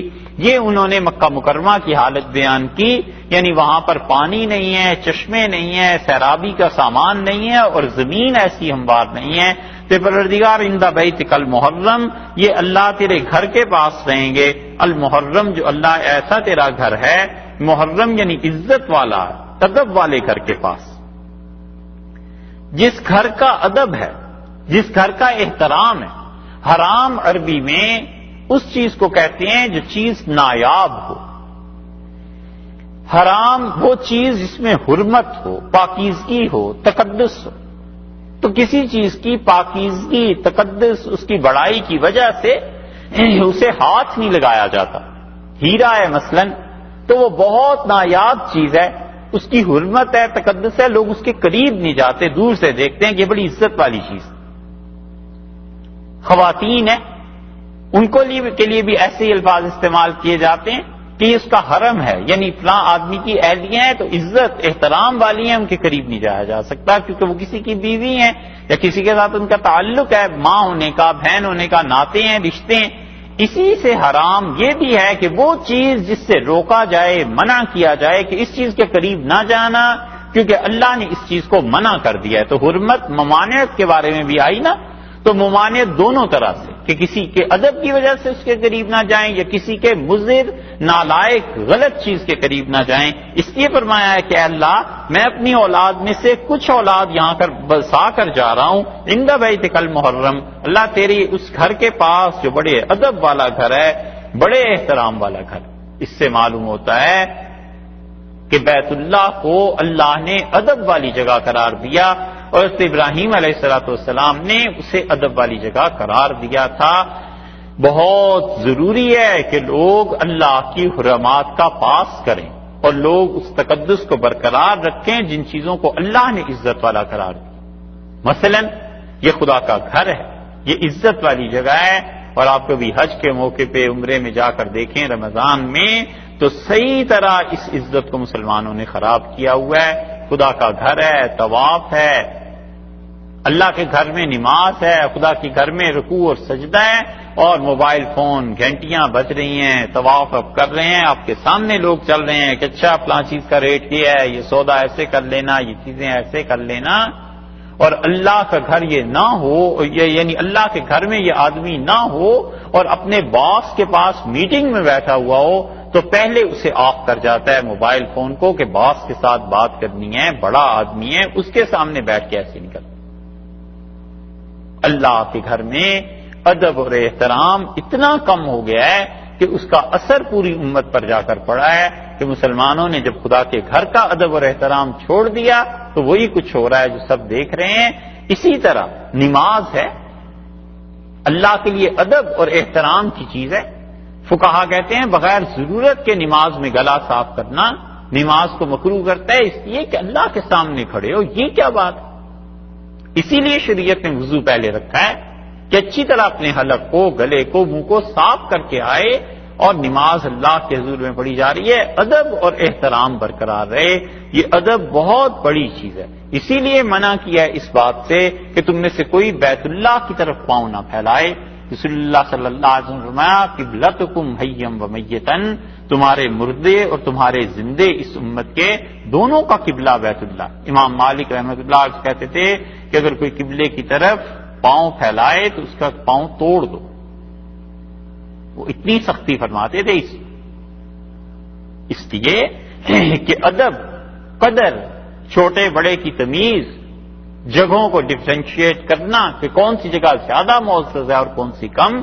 یہ انہوں نے مکہ مکرمہ کی حالت بیان کی، یعنی وہاں پر پانی نہیں ہے، چشمے نہیں ہے، سیرابی کا سامان نہیں ہے، اور زمین ایسی ہموار نہیں ہے۔ تو پروردگار عند بیتک المحرم، یہ اللہ تیرے گھر کے پاس رہیں گے، المحرم جو اللہ ایسا تیرا گھر ہے، محرم یعنی عزت والا، ادب والے گھر کے پاس، جس گھر کا ادب ہے، جس گھر کا احترام ہے۔ حرام عربی میں اس چیز کو کہتے ہیں جو چیز نایاب ہو، حرام وہ چیز جس میں حرمت ہو، پاکیزگی ہو، تقدس ہو۔ تو کسی چیز کی پاکیزگی، تقدس، اس کی بڑائی کی وجہ سے اسے ہاتھ نہیں لگایا جاتا۔ ہیرا ہے مثلا، تو وہ بہت نایاب چیز ہے، اس کی حرمت ہے، تقدس ہے، لوگ اس کے قریب نہیں جاتے، دور سے دیکھتے ہیں کہ یہ بڑی عزت والی چیز۔ خواتین ہیں، ان کو کے لیے بھی ایسے ہی الفاظ استعمال کیے جاتے ہیں کہ یہ اس کا حرم ہے، یعنی فلاں آدمی کی اہلیہ ہیں تو عزت احترام والی ہیں، ان کے قریب نہیں جایا جا سکتا کیونکہ وہ کسی کی بیوی ہیں یا کسی کے ساتھ ان کا تعلق ہے، ماں ہونے کا، بہن ہونے کا، ناطے ہیں، رشتے ہیں۔ اسی سے حرام یہ بھی ہے کہ وہ چیز جس سے روکا جائے، منع کیا جائے کہ اس چیز کے قریب نہ جانا، کیونکہ اللہ نے اس چیز کو منع کر دیا ہے۔ تو حرمت ممانعت کے بارے میں بھی آئی نا، تو ممانعت دونوں طرح سے کہ کسی کے ادب کی وجہ سے اس کے قریب نہ جائیں یا کسی کے مضر، نالائق، غلط چیز کے قریب نہ جائیں۔ اس لیے فرمایا ہے کہ اے اللہ میں اپنی اولاد میں سے کچھ اولاد یہاں کر بسا کر جا رہا ہوں، عند بیتک المحرم، اللہ تیری اس گھر کے پاس جو بڑے ادب والا گھر ہے، بڑے احترام والا گھر۔ اس سے معلوم ہوتا ہے کہ بیت اللہ کو اللہ نے ادب والی جگہ قرار دیا، اور حضرت ابراہیم علیہ السلام نے اسے ادب والی جگہ قرار دیا تھا۔ بہت ضروری ہے کہ لوگ اللہ کی حرمات کا پاس کریں اور لوگ اس تقدس کو برقرار رکھیں جن چیزوں کو اللہ نے عزت والا قرار دیا۔ مثلا یہ خدا کا گھر ہے، یہ عزت والی جگہ ہے، اور آپ کبھی حج کے موقع پہ عمرے میں جا کر دیکھیں رمضان میں تو صحیح طرح اس عزت کو مسلمانوں نے خراب کیا ہوا ہے۔ خدا کا گھر ہے، طواف ہے، اللہ کے گھر میں نماز ہے، خدا کے گھر میں رکوع اور سجدہ ہے، اور موبائل فون گھنٹیاں بج رہی ہیں، طواف اب کر رہے ہیں، آپ کے سامنے لوگ چل رہے ہیں کہ اچھا فلاں چیز کا ریٹ یہ ہے، یہ سودا ایسے کر لینا، یہ چیزیں ایسے کر لینا۔ اور اللہ کا گھر یہ نہ ہو، یعنی اللہ کے گھر میں یہ آدمی نہ ہو اور اپنے باس کے پاس میٹنگ میں بیٹھا ہوا ہو تو پہلے اسے آف کر جاتا ہے موبائل فون کو کہ باس کے ساتھ بات کرنی ہے، بڑا آدمی ہے، اس کے سامنے بیٹھ کے ایسے نکل۔ اللہ کے گھر میں ادب اور احترام اتنا کم ہو گیا ہے کہ اس کا اثر پوری امت پر جا کر پڑا ہے کہ مسلمانوں نے جب خدا کے گھر کا ادب اور احترام چھوڑ دیا تو وہی کچھ ہو رہا ہے جو سب دیکھ رہے ہیں۔ اسی طرح نماز ہے، اللہ کے لیے ادب اور احترام کی چیز ہے۔ فقہا کہتے ہیں بغیر ضرورت کے نماز میں گلا صاف کرنا نماز کو مکروہ کرتا ہے، اس لیے کہ اللہ کے سامنے کھڑے ہو، یہ کیا بات ہے؟ اسی لیے شریعت نے وضو پہلے رکھا ہے کہ اچھی طرح اپنے حلق کو، گلے کو، منہ کو صاف کر کے آئے اور نماز اللہ کے حضور میں پڑھی جا رہی ہے، ادب اور احترام برقرار رہے۔ یہ ادب بہت بڑی چیز ہے، اسی لیے منع کیا ہے اس بات سے کہ تم میں سے کوئی بیت اللہ کی طرف پاؤں نہ پھیلائے۔ رسول اللہ صلی اللہ علیہ وسلم نے فرمایا قبلتکم حیم و میتن، تمہارے مردے اور تمہارے زندے اس امت کے دونوں کا قبلہ بیت اللہ۔ امام مالک رحمۃ اللہ کہتے تھے کہ اگر کوئی قبلے کی طرف پاؤں پھیلائے تو اس کا پاؤں توڑ دو، وہ اتنی سختی فرماتے تھے اس لیے کہ ادب، قدر، چھوٹے بڑے کی تمیز، جگہوں کو ڈفرینشیٹ کرنا کہ کون سی جگہ زیادہ معزز ہے اور کون سی کم،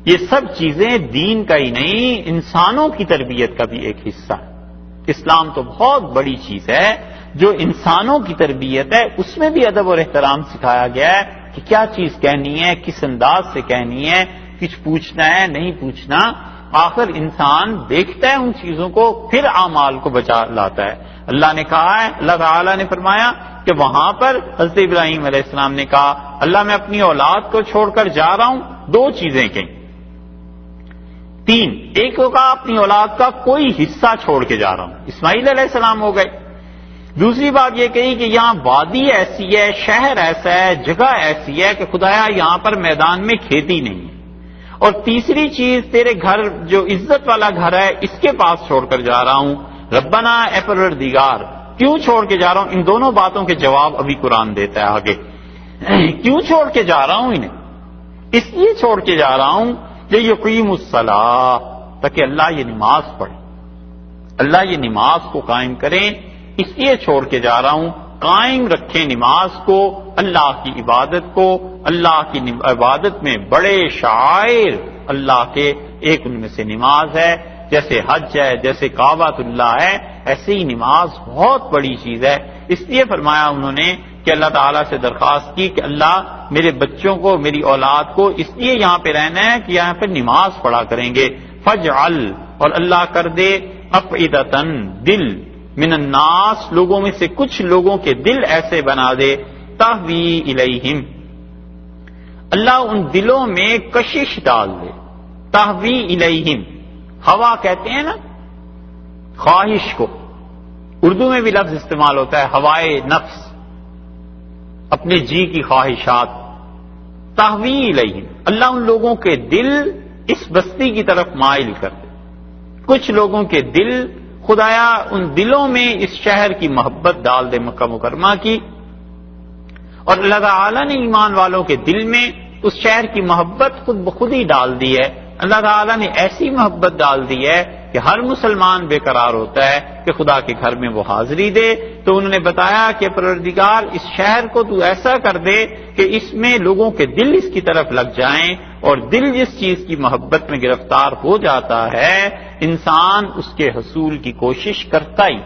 یہ سب چیزیں دین کا ہی نہیں انسانوں کی تربیت کا بھی ایک حصہ ہے۔ اسلام تو بہت بڑی چیز ہے، جو انسانوں کی تربیت ہے اس میں بھی ادب اور احترام سکھایا گیا ہے کہ کیا چیز کہنی ہے، کس انداز سے کہنی ہے، کچھ پوچھنا ہے نہیں پوچھنا۔ آخر انسان دیکھتا ہے ان چیزوں کو، پھر اعمال کو بچا لاتا ہے۔ اللہ نے کہا ہے، اللہ تعالیٰ نے فرمایا کہ وہاں پر حضرت ابراہیم علیہ السلام نے کہا اللہ میں اپنی اولاد کو چھوڑ کر جا رہا ہوں، دو چیزیں کہیں، تین، ایک کو کہا اپنی اولاد کا کوئی حصہ چھوڑ کے جا رہا ہوں، اسماعیل علیہ السلام ہو گئے۔ دوسری بات یہ کہی کہ یہاں وادی ایسی ہے، شہر ایسا ہے، جگہ ایسی ہے کہ خدایا یہاں پر میدان میں کھیتی نہیں ہے۔ اور تیسری چیز تیرے گھر جو عزت والا گھر ہے اس کے پاس چھوڑ کر جا رہا ہوں، ربنا اے پروردگار کیوں چھوڑ کے جا رہا ہوں؟ ان دونوں باتوں کے جواب ابھی قرآن دیتا ہے آگے۔ کیوں چھوڑ کے جا رہا ہوں انہیں؟ اس لیے چھوڑ کے جا رہا ہوں کہ یقیم الصلاۃ، تاکہ اللہ یہ نماز پڑھے، اللہ یہ نماز کو قائم کریں، اس لیے چھوڑ کے جا رہا ہوں۔ قائم رکھیں نماز کو، اللہ کی عبادت کو، اللہ کی عبادت میں بڑے شعائر اللہ کے ایک ان میں سے نماز ہے، جیسے حج ہے، جیسے کعبۃ اللہ ہے، ایسے ہی نماز بہت بڑی چیز ہے۔ اس لیے فرمایا انہوں نے کہ اللہ تعالیٰ سے درخواست کی کہ اللہ میرے بچوں کو، میری اولاد کو اس لیے یہاں پہ رہنا ہے کہ یہاں پہ نماز پڑھا کریں گے، فجعل، اور اللہ کر دے افئدتن دل، من الناس لوگوں میں سے کچھ لوگوں کے دل ایسے بنا دے، تہوی الیہم اللہ ان دلوں میں کشش ڈال دے، تہوی الیہم ہوا کہتے ہیں نا خواہش کو، اردو میں بھی لفظ استعمال ہوتا ہے ہوائے نفس، اپنے جی کی خواہشات، تہوی الیہم اللہ ان لوگوں کے دل اس بستی کی طرف مائل کر دے، کچھ لوگوں کے دل خدایا ان دلوں میں اس شہر کی محبت ڈال دے مکہ مکرمہ کی، اور اللہ تعالیٰ نے ایمان والوں کے دل میں اس شہر کی محبت خود بخود ہی ڈال دی ہے۔ اللہ تعالیٰ نے ایسی محبت ڈال دی ہے کہ ہر مسلمان بے قرار ہوتا ہے کہ خدا کے گھر میں وہ حاضری دے، تو انہوں نے بتایا کہ پروردگار اس شہر کو تو ایسا کر دے کہ اس میں لوگوں کے دل اس کی طرف لگ جائیں، اور دل جس چیز کی محبت میں گرفتار ہو جاتا ہے انسان اس کے حصول کی کوشش کرتا ہی۔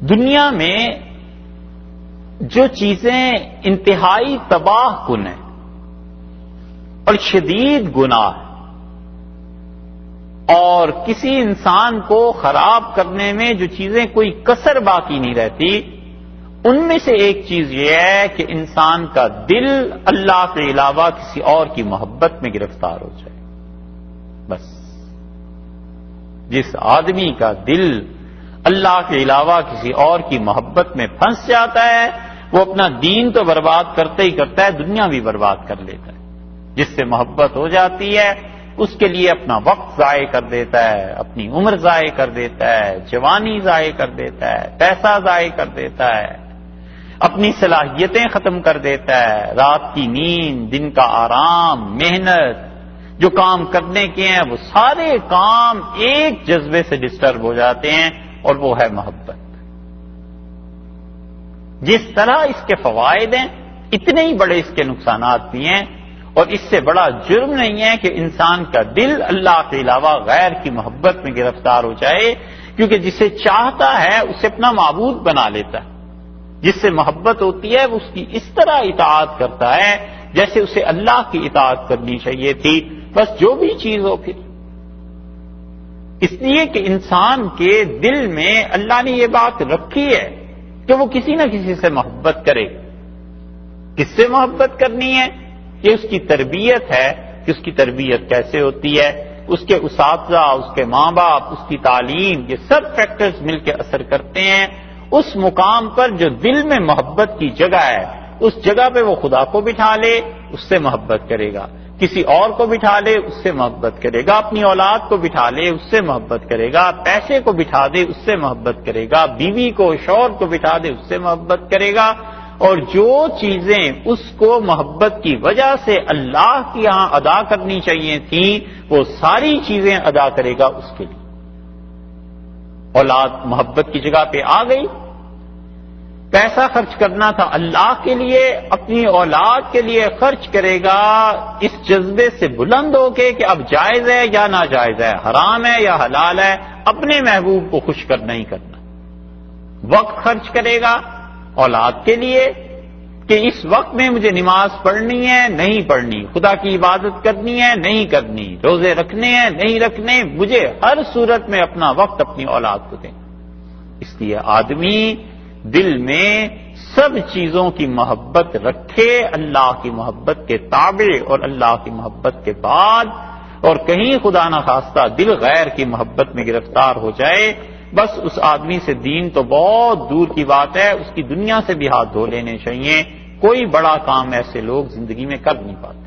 دنیا میں جو چیزیں انتہائی تباہ کن ہیں اور شدید گناہ ہے اور کسی انسان کو خراب کرنے میں جو چیزیں کوئی کسر باقی نہیں رہتی، ان میں سے ایک چیز یہ ہے کہ انسان کا دل اللہ کے علاوہ کسی اور کی محبت میں گرفتار ہو جائے۔ بس جس آدمی کا دل اللہ کے علاوہ کسی اور کی محبت میں پھنس جاتا ہے وہ اپنا دین تو برباد کرتا ہی کرتا ہے، دنیا بھی برباد کر لیتا ہے۔ جس سے محبت ہو جاتی ہے اس کے لیے اپنا وقت ضائع کر دیتا ہے، اپنی عمر ضائع کر دیتا ہے، جوانی ضائع کر دیتا ہے، پیسہ ضائع کر دیتا ہے، اپنی صلاحیتیں ختم کر دیتا ہے، رات کی نیند، دن کا آرام، محنت، جو کام کرنے کے ہیں وہ سارے کام ایک جذبے سے ڈسٹرب ہو جاتے ہیں، اور وہ ہے محبت۔ جس طرح اس کے فوائد ہیں اتنے ہی بڑے اس کے نقصانات بھی ہیں، اور اس سے بڑا جرم نہیں ہے کہ انسان کا دل اللہ کے علاوہ غیر کی محبت میں گرفتار ہو جائے، کیونکہ جسے چاہتا ہے اسے اپنا معبود بنا لیتا ہے۔ جس سے محبت ہوتی ہے وہ اس کی اس طرح اطاعت کرتا ہے جیسے اسے اللہ کی اطاعت کرنی چاہیے تھی، بس جو بھی چیز ہو پھر۔ اس لیے کہ انسان کے دل میں اللہ نے یہ بات رکھی ہے کہ وہ کسی نہ کسی سے محبت کرے۔ کس سے محبت کرنی ہے؟ یہ اس کی تربیت ہے کہ اس کی تربیت کیسے ہوتی ہے، اس کے اساتذہ، اس کے ماں باپ، اس کی تعلیم، یہ سب فیکٹرز مل کے اثر کرتے ہیں۔ اس مقام پر جو دل میں محبت کی جگہ ہے اس جگہ پہ وہ خدا کو بٹھا لے، اس سے محبت کرے گا، کسی اور کو بٹھا لے اس سے محبت کرے گا، اپنی اولاد کو بٹھا لے اس سے محبت کرے گا، پیسے کو بٹھا دے اس سے محبت کرے گا، بیوی کو، شوہر کو بٹھا دے اس سے محبت کرے گا، اور جو چیزیں اس کو محبت کی وجہ سے اللہ کی یہاں ادا کرنی چاہیے تھیں وہ ساری چیزیں ادا کرے گا اس کے لیے۔ اولاد محبت کی جگہ پہ آ گئی، پیسہ خرچ کرنا تھا اللہ کے لیے، اپنی اولاد کے لیے خرچ کرے گا اس جذبے سے بلند ہو کے کہ اب جائز ہے یا ناجائز ہے، حرام ہے یا حلال ہے، اپنے محبوب کو خوش کرنا ہی کرنا۔ وقت خرچ کرے گا اولاد کے لیے کہ اس وقت میں مجھے نماز پڑھنی ہے نہیں پڑھنی، خدا کی عبادت کرنی ہے نہیں کرنی، روزے رکھنے ہیں نہیں رکھنے، مجھے ہر صورت میں اپنا وقت اپنی اولاد کو دیں۔ اس لیے آدمی دل میں سب چیزوں کی محبت رکھے، اللہ کی محبت کے تابع اور اللہ کی محبت کے بعد، اور کہیں خدا نہ خواستہ دل غیر کی محبت میں گرفتار ہو جائے، بس اس آدمی سے دین تو بہت دور کی بات ہے، اس کی دنیا سے بھی ہاتھ دھو لینے چاہیے۔ کوئی بڑا کام ایسے لوگ زندگی میں کر نہیں پاتے۔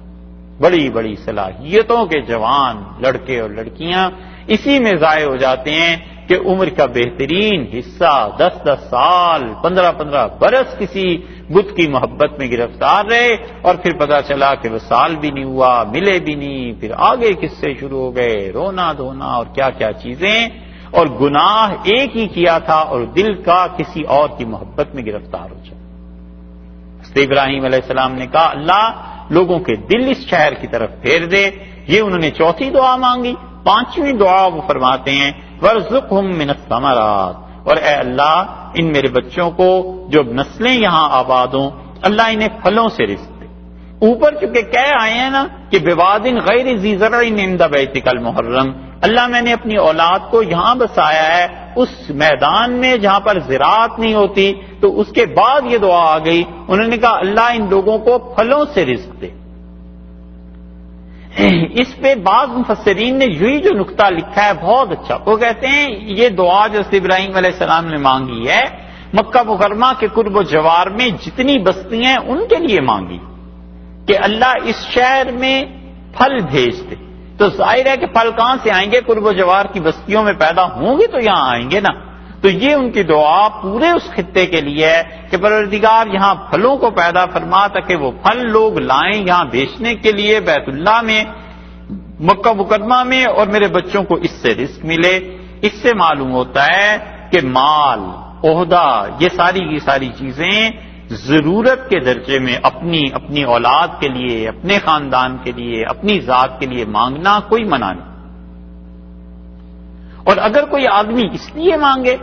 بڑی بڑی صلاحیتوں کے جوان لڑکے اور لڑکیاں اسی میں ضائع ہو جاتے ہیں کہ عمر کا بہترین حصہ 10 سال 15 برس کسی بت کی محبت میں گرفتار رہے، اور پھر پتا چلا کہ وہ سال بھی نہیں ہوا، ملے بھی نہیں، پھر آگے قصے شروع ہو گئے، رونا دھونا اور کیا کیا چیزیں، اور گناہ ایک ہی کیا تھا اور دل کا کسی اور کی محبت میں گرفتار ہو جائے۔ حضرت ابراہیم علیہ السلام نے کہا اللہ لوگوں کے دل اس شہر کی طرف پھیر دے، یہ انہوں نے چوتھی دعا مانگی۔ پانچویں دعا وہ فرماتے ہیں وَارْزُقْهُم مِّنَ الثَّمَرَاتِ، اور اے اللہ ان میرے بچوں کو جو نسلیں یہاں آباد ہوں اللہ انہیں پھلوں سے رزق دے، اوپر چونکہ کہہ آئے ہیں نا کہ بوادن غیر ذی زرع عند بیتک المحرم، اللہ میں نے اپنی اولاد کو یہاں بسایا ہے اس میدان میں جہاں پر زراعت نہیں ہوتی، تو اس کے بعد یہ دعا آ گئی، انہوں نے کہا اللہ ان لوگوں کو پھلوں سے رزق دے۔ اس پہ بعض مفسرین نے یہی جو نقطہ لکھا ہے بہت اچھا، وہ کہتے ہیں یہ دعا جو ابراہیم علیہ السلام نے مانگی ہے مکہ مکرمہ کے قرب و جوار میں جتنی بستیاں ہیں ان کے لیے مانگی کہ اللہ اس شہر میں پھل بھیج دے۔ تو ظاہر ہے کہ پھل کہاں سے آئیں گے؟ قرب و جوار کی بستیوں میں پیدا ہوں گے تو یہاں آئیں گے نا۔ تو یہ ان کی دعا پورے اس خطے کے لیے ہے کہ پروردگار یہاں پھلوں کو پیدا فرما تاکہ وہ پھل لوگ لائیں یہاں بیچنے کے لیے بیت اللہ میں، مکہ مکرمہ میں، اور میرے بچوں کو اس سے رزق ملے۔ اس سے معلوم ہوتا ہے کہ مال، عہدہ، یہ ساری چیزیں ضرورت کے درجے میں اپنی اولاد کے لیے، اپنے خاندان کے لیے، اپنی ذات کے لیے مانگنا کوئی منع نہیں۔ اور اگر کوئی آدمی اس لیے مانگے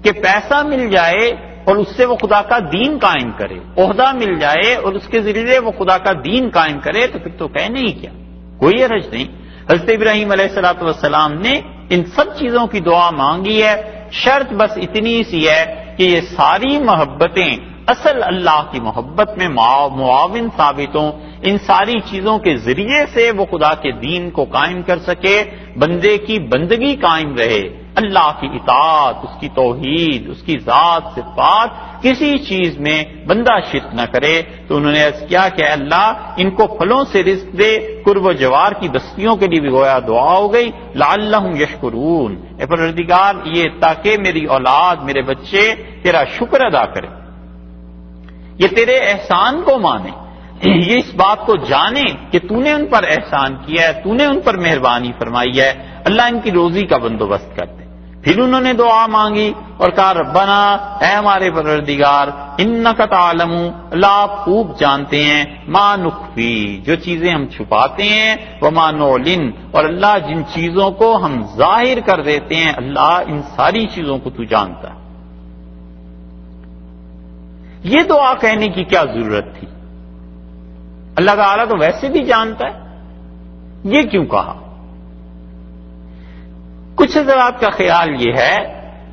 کہ پیسہ مل جائے اور اس سے وہ خدا کا دین قائم کرے، عہدہ مل جائے اور اس کے ذریعے وہ خدا کا دین قائم کرے، تو پھر تو کہنے ہی کیا، کوئی حرج نہیں۔ حضرت ابراہیم علیہ السلام نے ان سب چیزوں کی دعا مانگی ہے، شرط بس اتنی سی ہے کہ یہ ساری محبتیں اصل اللہ کی محبت میں معاون ثابت ہوں، ان ساری چیزوں کے ذریعے سے وہ خدا کے دین کو قائم کر سکے، بندے کی بندگی قائم رہے، اللہ کی اطاعت، اس کی توحید، اس کی ذات صفات، کسی چیز میں بندہ شرک نہ کرے۔ تو انہوں نے عرض کیا کہ اللہ ان کو پھلوں سے رزق دے، قرب و جوار کی بستیوں کے لیے بھی گویا دعا ہو گئی، لعلہم یشکرون، اے پروردگار یہ تاکہ میری اولاد، میرے بچے تیرا شکر ادا کرے، یہ تیرے احسان کو مانے، یہ اس بات کو جانے کہ تو نے ان پر احسان کیا ہے، تو نے ان پر مہربانی فرمائی ہے، اللہ ان کی روزی کا بندوبست کر دے۔ پھر انہوں نے دعا مانگی اور کہا ربنا، اے ہمارے پروردگار، انک تعلم، اللہ آپ خوب جانتے ہیں، ما نخفی، جو چیزیں ہم چھپاتے ہیں، وما نعلن، اور اللہ جن چیزوں کو ہم ظاہر کر دیتے ہیں، اللہ ان ساری چیزوں کو تو جانتا ہے۔ یہ دعا کہنے کی کیا ضرورت تھی؟ اللہ تعالیٰ تو ویسے بھی جانتا ہے، یہ کیوں کہا؟ کچھ حضرات کا خیال یہ ہے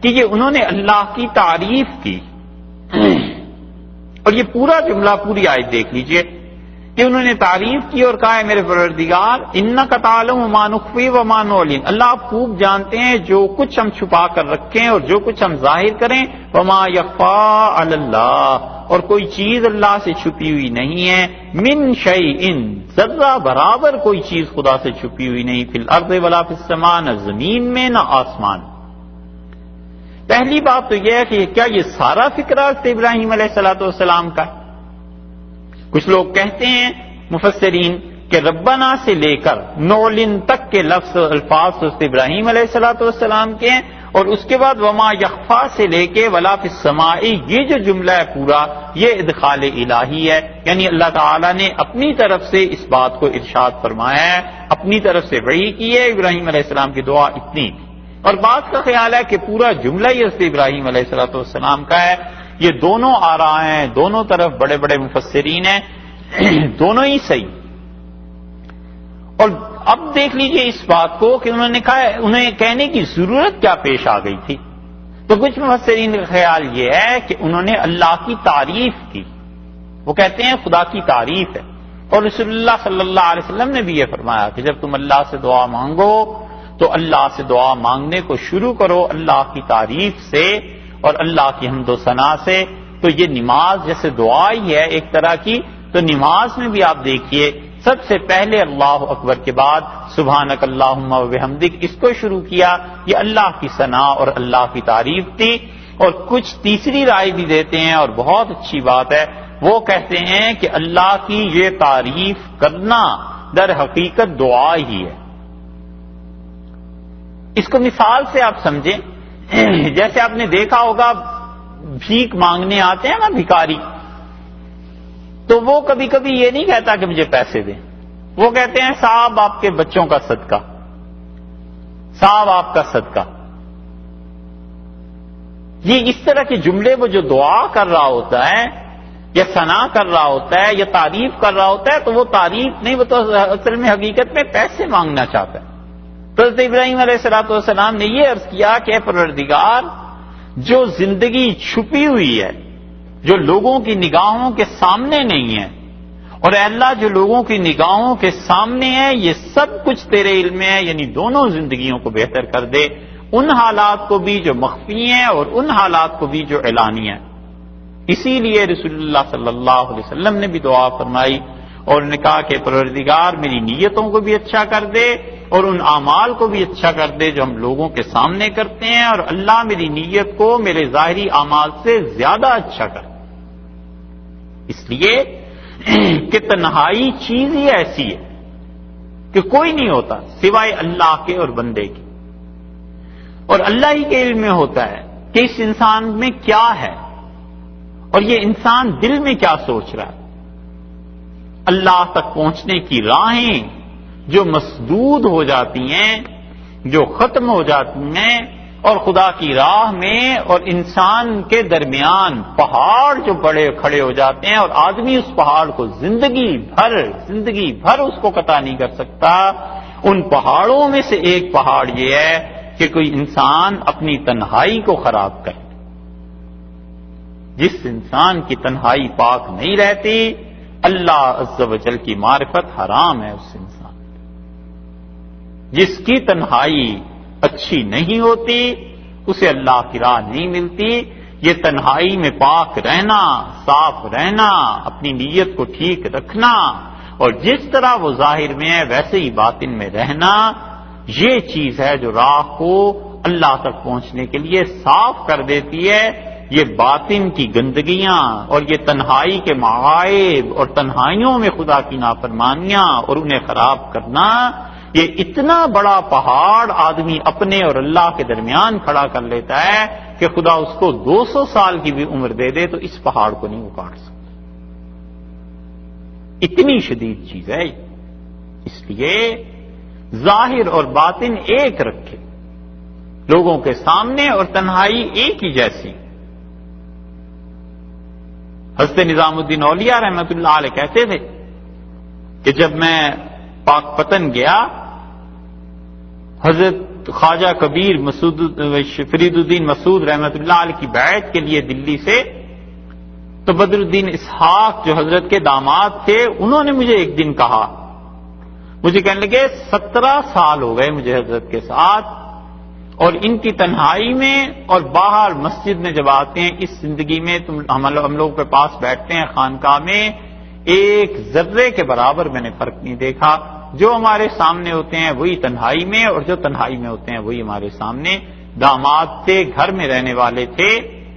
کہ یہ انہوں نے اللہ کی تعریف کی، اور یہ پورا جملہ، پوری آیت دیکھ لیجئے کہ انہوں نے تعریف کی اور کہا ہے میرے پروردگار انک تعلم ما نخفی وما نعلن، اللہ آپ خوب جانتے ہیں جو کچھ ہم چھپا کر رکھیں اور جو کچھ ہم ظاہر کریں، وما یخفی علی اللہ، اور کوئی چیز اللہ سے چھپی ہوئی نہیں ہے، من شیء، ذرہ برابر کوئی چیز خدا سے چھپی ہوئی نہیں، فی الارض ولا فی السماء، نہ زمین میں نہ آسمان۔ پہلی بات تو یہ ہے کہ کیا یہ سارا فکرہ ابراہیم علیہ السلام کا ہے؟ کچھ لوگ کہتے ہیں مفسرین کہ ربنا سے لے کر نعلن تک کے لفظ الفاظ ابراہیم علیہ السلام کے ہیں، اور اس کے بعد وما یخفا سے لے کے ولا فی السماء، یہ جو جملہ ہے پورا یہ ادخال الہی ہے، یعنی اللہ تعالیٰ نے اپنی طرف سے اس بات کو ارشاد فرمایا ہے، اپنی طرف سے وحی کی ہے، ابراہیم علیہ السلام کی دعا اتنی تھی۔ اور بعض کا خیال ہے کہ پورا جملہ ہی حضرت ابراہیم علیہ السلام کا ہے۔ یہ دونوں آراء ہیں، دونوں طرف بڑے بڑے مفسرین ہیں، دونوں ہی صحیح۔ اور اب دیکھ لیجئے اس بات کو کہ انہوں نے کہا انہیں کہنے کی ضرورت کیا پیش آ گئی تھی؟ تو کچھ مفسرین کا خیال یہ ہے کہ انہوں نے اللہ کی تعریف کی، وہ کہتے ہیں خدا کی تعریف ہے، اور رسول اللہ صلی اللہ علیہ وسلم نے بھی یہ فرمایا کہ جب تم اللہ سے دعا مانگو تو اللہ سے دعا مانگنے کو شروع کرو اللہ کی تعریف سے اور اللہ کی حمد و ثنا سے۔ تو یہ نماز جیسے دعا ہی ہے ایک طرح کی، تو نماز میں بھی آپ دیکھیے سب سے پہلے اللہ اکبر کے بعد سبحانک اللہم و بحمدک اس کو شروع کیا، یہ اللہ کی ثنا اور اللہ کی تعریف تھی۔ اور کچھ تیسری رائے بھی دیتے ہیں اور بہت اچھی بات ہے، وہ کہتے ہیں کہ اللہ کی یہ تعریف کرنا در حقیقت دعا ہی ہے۔ اس کو مثال سے آپ سمجھیں، جیسے آپ نے دیکھا ہوگا بھیک مانگنے آتے ہیں نا بھکاری، تو وہ کبھی کبھی یہ نہیں کہتا کہ مجھے پیسے دیں، وہ کہتے ہیں صاحب آپ کے بچوں کا صدقہ، صاحب آپ کا صدقہ۔ یہ اس طرح کے جملے وہ جو دعا کر رہا ہوتا ہے یا ثنا کر رہا ہوتا ہے یا تعریف کر رہا ہوتا ہے تو وہ تعریف نہیں، وہ تو اصل میں حقیقت میں پیسے مانگنا چاہتا ہے. تو حضرت ابراہیم علیہ السلام نے یہ عرض کیا کہ اے پروردگار، جو زندگی چھپی ہوئی ہے، جو لوگوں کی نگاہوں کے سامنے نہیں ہے، اور اے اللہ جو لوگوں کی نگاہوں کے سامنے ہے یہ سب کچھ تیرے علم میں ہے، یعنی دونوں زندگیوں کو بہتر کر دے، ان حالات کو بھی جو مخفی ہیں اور ان حالات کو بھی جو اعلانی ہیں. اسی لیے رسول اللہ صلی اللہ علیہ وسلم نے بھی دعا فرمائی اور نے کہا کہ پروردگار میری نیتوں کو بھی اچھا کر دے اور ان اعمال کو بھی اچھا کر دے جو ہم لوگوں کے سامنے کرتے ہیں، اور اللہ میری نیت کو میرے ظاہری اعمال سے زیادہ اچھا کر. اس لیے کہ تنہائی چیز ہی ایسی ہے کہ کوئی نہیں ہوتا سوائے اللہ کے اور بندے کے، اور اللہ ہی کے علم میں ہوتا ہے کہ اس انسان میں کیا ہے اور یہ انسان دل میں کیا سوچ رہا ہے. اللہ تک پہنچنے کی راہیں جو مسدود ہو جاتی ہیں، جو ختم ہو جاتی ہیں، اور خدا کی راہ میں اور انسان کے درمیان پہاڑ جو بڑے کھڑے ہو جاتے ہیں اور آدمی اس پہاڑ کو زندگی بھر اس کو قطع نہیں کر سکتا. ان پہاڑوں میں سے ایک پہاڑ یہ ہے کہ کوئی انسان اپنی تنہائی کو خراب کرے. جس انسان کی تنہائی پاک نہیں رہتی، اللہ عز و جل کی معرفت حرام ہے اس انسان. جس کی تنہائی اچھی نہیں ہوتی اسے اللہ کی راہ نہیں ملتی. یہ تنہائی میں پاک رہنا، صاف رہنا، اپنی نیت کو ٹھیک رکھنا، اور جس طرح وہ ظاہر میں ہے ویسے ہی باطن میں رہنا، یہ چیز ہے جو راہ کو اللہ تک پہنچنے کے لیے صاف کر دیتی ہے. یہ باطن کی گندگیاں اور یہ تنہائی کے معائب اور تنہائیوں میں خدا کی نافرمانیاں اور انہیں خراب کرنا، یہ اتنا بڑا پہاڑ آدمی اپنے اور اللہ کے درمیان کھڑا کر لیتا ہے کہ خدا اس کو 200 سال کی بھی عمر دے دے تو اس پہاڑ کو نہیں وہ کاٹ سکتا. اتنی شدید چیز ہے. اس لیے ظاہر اور باطن ایک رکھے لوگوں کے سامنے، اور تنہائی ایک ہی جیسی. حضرت نظام الدین اولیاء رحمۃ اللہ علیہ کہتے تھے کہ جب میں پاک پتن گیا، حضرت خواجہ کبیر فرید الدین مسعود رحمۃ اللہ علیہ کی بیعت کے لیے دلی سے، تو بدر الدین اسحاق جو حضرت کے داماد تھے انہوں نے مجھے ایک دن کہا، مجھے کہنے لگے 17 سال ہو گئے مجھے حضرت کے ساتھ، اور ان کی تنہائی میں اور باہر مسجد میں جب آتے ہیں اس زندگی میں ہم لوگ کے پاس بیٹھتے ہیں خانقاہ میں، ایک ذرے کے برابر میں نے فرق نہیں دیکھا. جو ہمارے سامنے ہوتے ہیں وہی تنہائی میں، اور جو تنہائی میں ہوتے ہیں وہی ہمارے سامنے. داماد تھے، گھر میں رہنے والے تھے،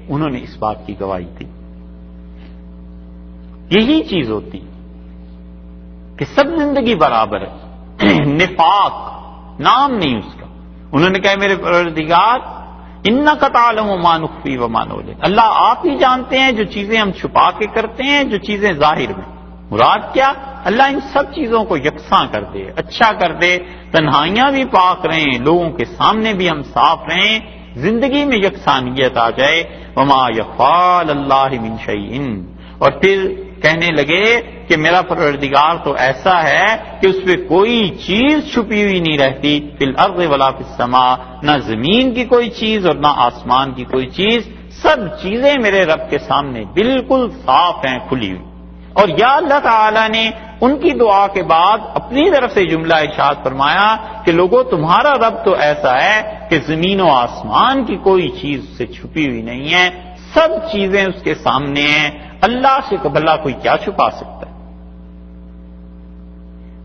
انہوں نے اس بات کی گواہی دی. یہی چیز ہوتی کہ سب زندگی برابر ہے. نفاق نام نہیں اس کا. انہوں نے کہا میرے پروردگار انک تعلم ما نخفی وما نعلن، اللہ آپ ہی جانتے ہیں جو چیزیں ہم چھپا کے کرتے ہیں، جو چیزیں ظاہر میں. مراد کیا؟ اللہ ان سب چیزوں کو یکساں کر دے، اچھا کر دے، تنہائیاں بھی پاک رہیں، لوگوں کے سامنے بھی ہم صاف رہیں، زندگی میں یکسانیت آ جائے. وما یخفی اللہ من شیء، اور پھر کہنے لگے کہ میرا پروردگار تو ایسا ہے کہ اس پہ کوئی چیز چھپی ہوئی نہیں رہتی، فی الارض ولا فی السماء، نہ زمین کی کوئی چیز اور نہ آسمان کی کوئی چیز، سب چیزیں میرے رب کے سامنے بالکل صاف ہیں، کھلی ہوئی. اور یا اللہ تعالی نے ان کی دعا کے بعد اپنی طرف سے جملہ ارشاد فرمایا کہ لوگوں تمہارا رب تو ایسا ہے کہ زمین و آسمان کی کوئی چیز سے چھپی ہوئی نہیں ہے، سب چیزیں اس کے سامنے ہیں. اللہ سے بھلا کوئی کیا چھپا سکتا ہے؟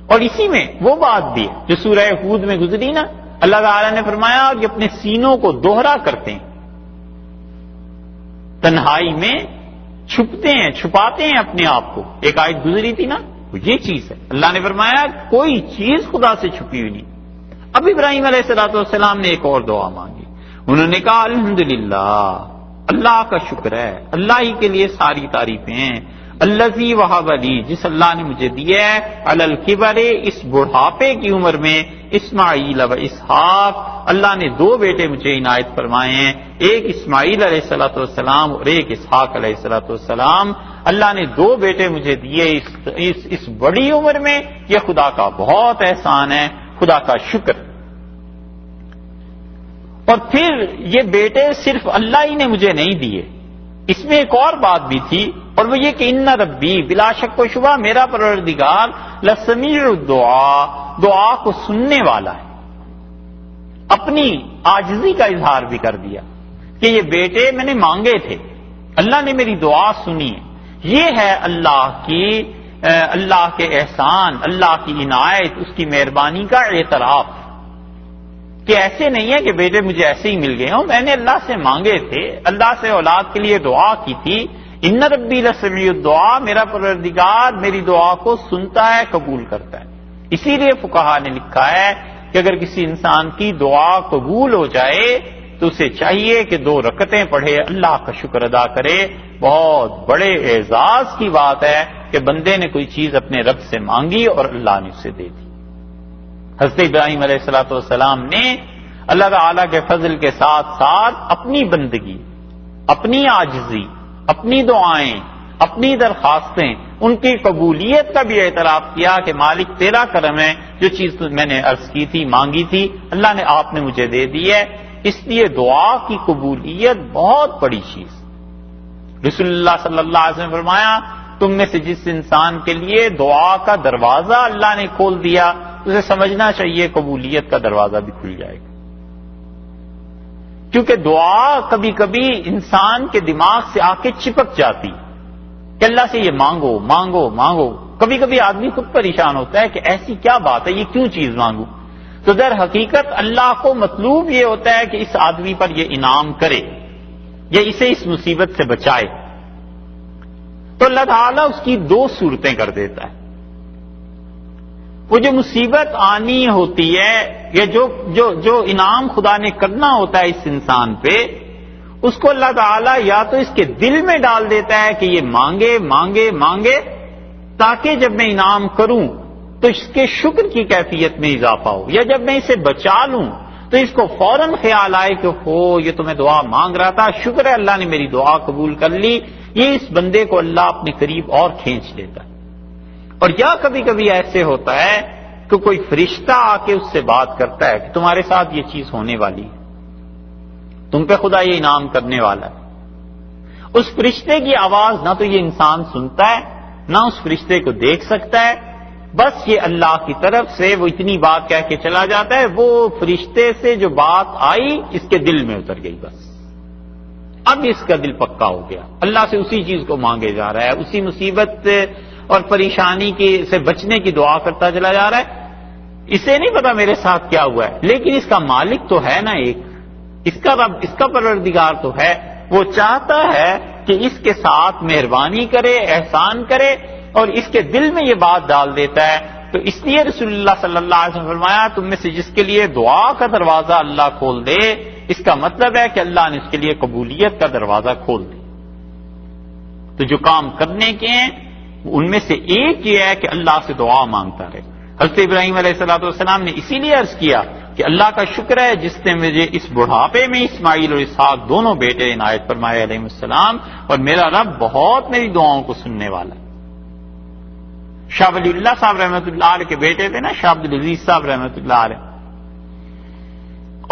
اور اسی میں وہ بات بھی ہے جو سورہ ہود میں گزری نا، اللہ تعالی نے فرمایا کہ اپنے سینوں کو دوہرا کرتے ہیں، تنہائی میں چھپتے ہیں، چھپاتے ہیں اپنے آپ کو. ایک آیت گزری تھی نا، یہ چیز ہے. اللہ نے فرمایا کوئی چیز خدا سے چھپی ہوئی نہیں. اب ابراہیم علیہ السلام نے ایک اور دعا مانگی. انہوں نے کہا الحمدللہ، اللہ کا شکر ہے، اللہ ہی کے لیے ساری تعریفیں ہیں. الذی وہب لی، جس اللہ نے مجھے دیا ہے، علی الکبر، اس بڑھاپے کی عمر میں، اسماعیل و اسحاق، اللہ نے 2 بیٹے مجھے عنایت فرمائے ہیں، ایک اسماعیل علیہ الصلوۃ والسلام اور ایک اسحاق علیہ الصلوۃ والسلام۔ اللہ نے 2 بیٹے مجھے دیے اس بڑی عمر میں، یہ خدا کا بہت احسان ہے، خدا کا شکر۔ اور پھر یہ بیٹے صرف اللہ ہی نے مجھے نہیں دیے، اس میں ایک اور بات بھی تھی، اور وہ یہ کہ ان ربی، بلا شک و شبہ میرا پروردگار، لسمیع الدعا، دعا کو سننے والا ہے۔ اپنی عاجزی کا اظہار بھی کر دیا کہ یہ بیٹے میں نے مانگے تھے، اللہ نے میری دعا سنی ہے۔ یہ ہے اللہ کے احسان، اللہ کی عنایت، اس کی مہربانی کا اعتراف، کہ ایسے نہیں ہے کہ بیٹے مجھے ایسے ہی مل گئے ہوں، میں نے اللہ سے مانگے تھے، اللہ سے اولاد کے لیے دعا کی تھی۔ ان ربی لسمیع الدعا، میرا پروردگار میری دعا کو سنتا ہے، قبول کرتا ہے۔ اسی لیے فقہا نے لکھا ہے کہ اگر کسی انسان کی دعا قبول ہو جائے تو اسے چاہیے کہ 2 رکعتیں پڑھے، اللہ کا شکر ادا کرے۔ بہت بڑے اعزاز کی بات ہے کہ بندے نے کوئی چیز اپنے رب سے مانگی اور اللہ نے اسے دے دی۔ حضرت ابراہیم علیہ الصلوۃ والسلام نے اللہ تعالیٰ کے فضل کے ساتھ ساتھ اپنی بندگی، اپنی عاجزی، اپنی دعائیں، اپنی درخواستیں، ان کی قبولیت کا بھی اعتراف کیا کہ مالک تیرا کرم ہے، جو چیز میں نے عرض کی تھی، مانگی تھی، اللہ نے آپ نے مجھے دے دی ہے۔ اس لیے دعا کی قبولیت بہت بڑی چیز۔ رسول اللہ صلی اللہ علیہ وسلم نے فرمایا، تم میں سے جس انسان کے لیے دعا کا دروازہ اللہ نے کھول دیا، اسے سمجھنا چاہیے قبولیت کا دروازہ بھی کھل جائے گا، کیونکہ دعا کبھی کبھی انسان کے دماغ سے آ کے چپک جاتی کہ اللہ سے یہ مانگو مانگو مانگو۔ کبھی کبھی آدمی خود پریشان ہوتا ہے کہ ایسی کیا بات ہے، یہ کیوں چیز مانگوں؟ تو در حقیقت اللہ کو مطلوب یہ ہوتا ہے کہ اس آدمی پر یہ انعام کرے یا اسے اس مصیبت سے بچائے، تو اللہ تعالیٰ اس کی 2 صورتیں کر دیتا ہے۔ وہ جو مصیبت آنی ہوتی ہے یا جو انعام خدا نے کرنا ہوتا ہے اس انسان پہ، اس کو اللہ تعالیٰ یا تو اس کے دل میں ڈال دیتا ہے کہ یہ مانگے مانگے مانگے، تاکہ جب میں انعام کروں تو اس کے شکر کی کیفیت میں اضافہ ہو، یا جب میں اسے بچا لوں تو اس کو فوراً خیال آئے کہ یہ تو میں دعا مانگ رہا تھا، شکر ہے اللہ نے میری دعا قبول کر لی۔ یہ اس بندے کو اللہ اپنے قریب اور کھینچ لیتا ہے۔ اور یا کبھی کبھی ایسے ہوتا ہے کہ کوئی فرشتہ آ کے اس سے بات کرتا ہے کہ تمہارے ساتھ یہ چیز ہونے والی ہے، تم پہ خدا یہ انعام کرنے والا ہے۔ اس فرشتے کی آواز نہ تو یہ انسان سنتا ہے، نہ اس فرشتے کو دیکھ سکتا ہے، بس یہ اللہ کی طرف سے وہ اتنی بات کہہ کے چلا جاتا ہے، وہ فرشتے سے جو بات آئی اس کے دل میں اتر گئی، بس اب اس کا دل پکا ہو گیا، اللہ سے اسی چیز کو مانگے جا رہا ہے، اسی مصیبت اور پریشانی سے بچنے کی دعا کرتا چلا جا رہا ہے۔ اسے نہیں پتا میرے ساتھ کیا ہوا ہے، لیکن اس کا مالک تو ہے نا ایک، اس کا رب، اس کا پروردگار تو ہے، وہ چاہتا ہے کہ اس کے ساتھ مہربانی کرے، احسان کرے، اور اس کے دل میں یہ بات ڈال دیتا ہے۔ تو اس لیے رسول اللہ صلی اللہ علیہ وسلم نے فرمایا، تم میں سے جس کے لیے دعا کا دروازہ اللہ کھول دے، اس کا مطلب ہے کہ اللہ نے اس کے لیے قبولیت کا دروازہ کھول دیا۔ تو جو کام کرنے کے ہیں ان میں سے ایک یہ ہے کہ اللہ سے دعا مانگتا رہے۔ حضرت ابراہیم علیہ السلام نے اسی لیے عرض کیا کہ اللہ کا شکر ہے جس نے مجھے اس بڑھاپے میں اسماعیل اور اسحاق 2 بیٹے عنایت فرمائے علیہ السلام، اور میرا رب بہت میری دعاؤں کو سننے والا ہے۔ شاہ ولی اللہ صاحب رحمۃ اللہ علیہ کے بیٹے تھے نا، شاہ عبدالعزیز صاحب رحمۃ اللہ علیہ،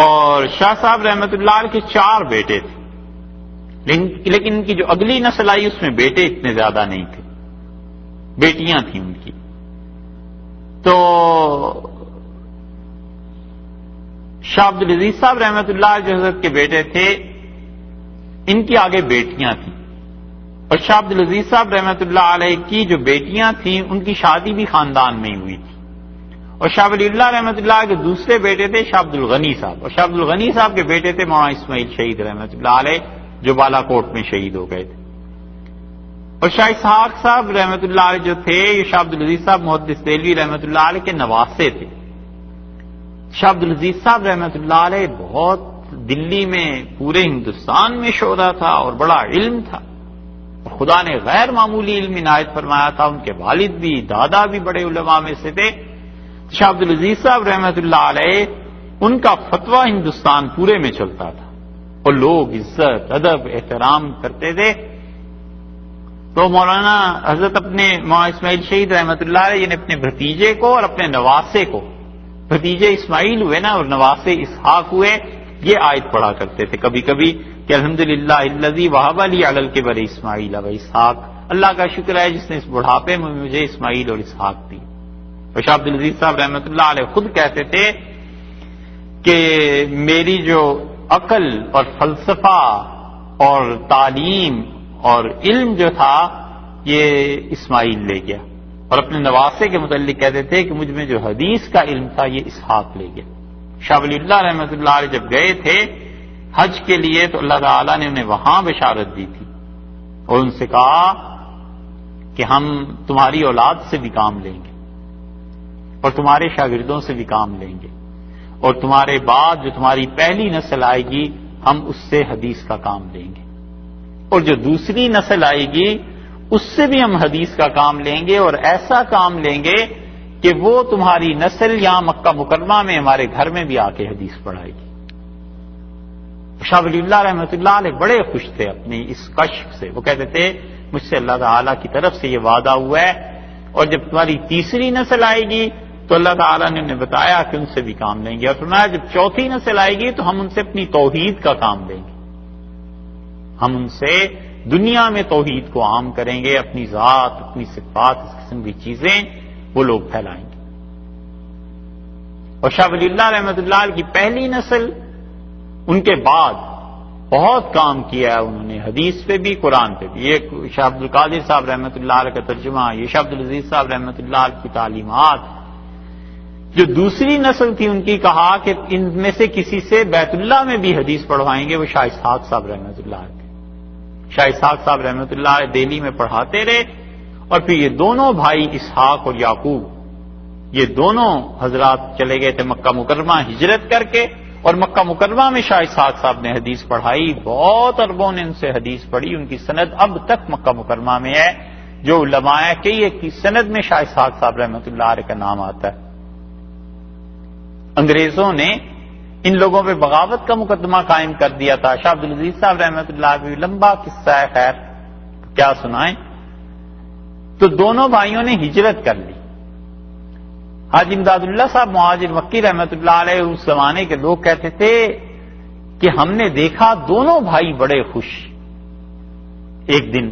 اور شاہ صاحب رحمۃ اللہ علیہ کے 4 بیٹے تھے، لیکن ان کی جو اگلی نسل آئی اس میں بیٹے اتنے زیادہ نہیں تھے، بیٹیاں تھیں ان کی۔ تو شاہ عبدالعزیز صاحب رحمۃ اللہ علیہ جو حضرت کے بیٹے تھے، ان کی آگے بیٹیاں تھیں، اور شاہ عبدالعزیز صاحب رحمۃ اللہ علیہ کی جو بیٹیاں تھیں ان کی شادی بھی خاندان میں ہی ہوئی تھی، اور شاہ ولی اللہ رحمۃ اللہ کے دوسرے بیٹے تھے شاہ عبدالغنی صاحب، اور شاہ عبدالغنی صاحب کے بیٹے تھے مولانا اسماعیل شہید رحمۃ اللہ علیہ جو بالا کوٹ میں شہید ہو گئے تھے، اور شاہ اسحاق صاحب رحمۃ اللہ علیہ جو تھے یہ شاہ عبدالعزیز صاحب محدث دہلوی رحمۃ اللہ علیہ کے نواسے تھے۔ شاہ عبدالعزیز صاحب رحمۃ اللہ علیہ بہت دلی میں پورے ہندوستان میں شہرا تھا اور بڑا علم تھا، خدا نے غیر معمولی علم عنایت فرمایا تھا. ان کے والد بھی، دادا بھی بڑے علماء میں سے تھے. شاہ عبدالعزیز صاحب رحمۃ اللہ علیہ، ان کا فتویٰ ہندوستان پورے میں چلتا تھا اور لوگ عزت، ادب، احترام کرتے تھے. تو مولانا حضرت اپنے مولانا اسماعیل شہید رحمۃ اللہ علیہ نے اپنے بھتیجے کو اور اپنے نواسے کو، بھتیجے اسماعیل ہوئے نا اور نواسے اسحاق ہوئے، یہ آیت پڑھا کرتے تھے کبھی کبھی کہ الحمدللہ الذی وہب لی علی الکبر اسماعیل و اسحاق، اللہ کا شکر ہے جس نے اس بڑھاپے میں مجھے اسماعیل اور اسحاق دی. اور شاہ عبدالعزیز صاحب رحمۃ اللہ علیہ خود کہتے تھے کہ میری جو عقل اور فلسفہ اور تعلیم اور علم جو تھا یہ اسماعیل لے گیا، اور اپنے نواسے کے متعلق کہتے تھے کہ مجھ میں جو حدیث کا علم تھا یہ اسحاق لے گیا. شاہ ولی اللہ رحمۃ اللہ علیہ جب گئے تھے حج کے لیے تو اللہ تعالیٰ نے انہیں وہاں بشارت دی تھی اور ان سے کہا کہ ہم تمہاری اولاد سے بھی کام لیں گے اور تمہارے شاگردوں سے بھی کام لیں گے، اور تمہارے بعد جو تمہاری پہلی نسل آئے گی ہم اس سے حدیث کا کام لیں گے، اور جو دوسری نسل آئے گی اس سے بھی ہم حدیث کا کام لیں گے، اور ایسا کام لیں گے کہ وہ تمہاری نسل یہاں مکہ مکرمہ میں ہمارے گھر میں بھی آ کے حدیث پڑھائے گی. شاہ ولی اللہ رحمۃ اللہ علیہ بڑے خوش تھے اپنی اس کشف سے. وہ کہتے تھے مجھ سے اللہ تعالیٰ کی طرف سے یہ وعدہ ہوا ہے، اور جب تمہاری تیسری نسل آئے گی تو اللہ تعالیٰ نے انہیں بتایا کہ ان سے بھی کام لیں گے، اور فرمایا جب چوتھی نسل آئے گی تو ہم ان سے اپنی توحید کا کام لیں گے، ہم ان سے دنیا میں توحید کو عام کریں گے، اپنی ذات، اپنی صفات، اس قسم کی چیزیں وہ لوگ پھیلائیں گے. اور شاہ ولی اللہ رحمۃ اللہ علیہ کی پہلی نسل ان کے بعد بہت کام کیا ہے انہوں نے، حدیث پہ بھی، قرآن پہ بھی. یہ شاہ عبد القادر صاحب رحمۃ اللہ علیہ کا ترجمہ، یہ شاہ عبدالعزیز صاحب رحمۃ اللہ علیہ کی تعلیمات. جو دوسری نسل تھی ان کی کہا کہ ان میں سے کسی سے بیت اللہ میں بھی حدیث پڑھوائیں گے، وہ شاہ اسحاق صاحب رحمۃ اللہ علیہ. شاہ اسحاق صاحب رحمۃ اللہ علیہ دہلی میں پڑھاتے رہے، اور پھر یہ دونوں بھائی اسحاق اور یعقوب، یہ دونوں حضرات چلے گئے تھے مکہ مکرمہ ہجرت کر کے، اور مکہ مکرمہ میں شاہ اسحاق صاحب نے حدیث پڑھائی. بہت اربوں نے ان سے حدیث پڑھی، ان کی سند اب تک مکہ مکرمہ میں ہے. جو علماء ہے کہ یہ کی سند میں شاہ اسحاق صاحب رحمۃ اللہ علیہ کا نام آتا ہے. انگریزوں نے ان لوگوں پہ بغاوت کا مقدمہ قائم کر دیا تھا. شاہ عبدالعزیز صاحب رحمۃ اللہ علیہ لمبا قصہ ہے، خیر کیا سنائیں. تو دونوں بھائیوں نے ہجرت کر لی. حاجی امداد اللہ صاحب مہاجر مکی رحمۃ اللہ علیہ اس زمانے کے لوگ کہتے تھے کہ ہم نے دیکھا دونوں بھائی بڑے خوش ایک دن،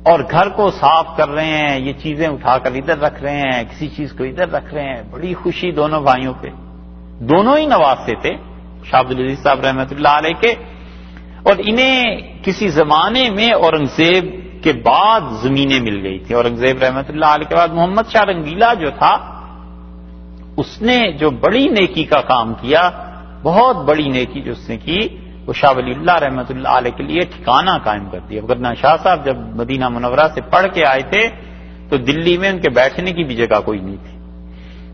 اور گھر کو صاف کر رہے ہیں، یہ چیزیں اٹھا کر ادھر رکھ رہے ہیں، کسی چیز کو ادھر رکھ رہے ہیں، بڑی خوشی دونوں بھائیوں پہ. دونوں ہی نواسے تھے شاہ عبدالعزیز صاحب رحمۃ اللہ علیہ کے، اور انہیں کسی زمانے میں اورنگزیب کے بعد زمینیں مل گئی تھی. اورنگزیب رحمۃ اللہ علیہ کے بعد محمد شاہ رنگیلا جو تھا اس نے جو بڑی نیکی کا کام کیا، بہت بڑی نیکی جو اس نے کی، وہ شاہ ولی اللہ رحمۃ اللہ علیہ کے لیے ٹھکانہ قائم کر دیا. ورنہ شاہ صاحب جب مدینہ منورہ سے پڑھ کے آئے تھے تو دلی میں ان کے بیٹھنے کی بھی جگہ کوئی نہیں تھی.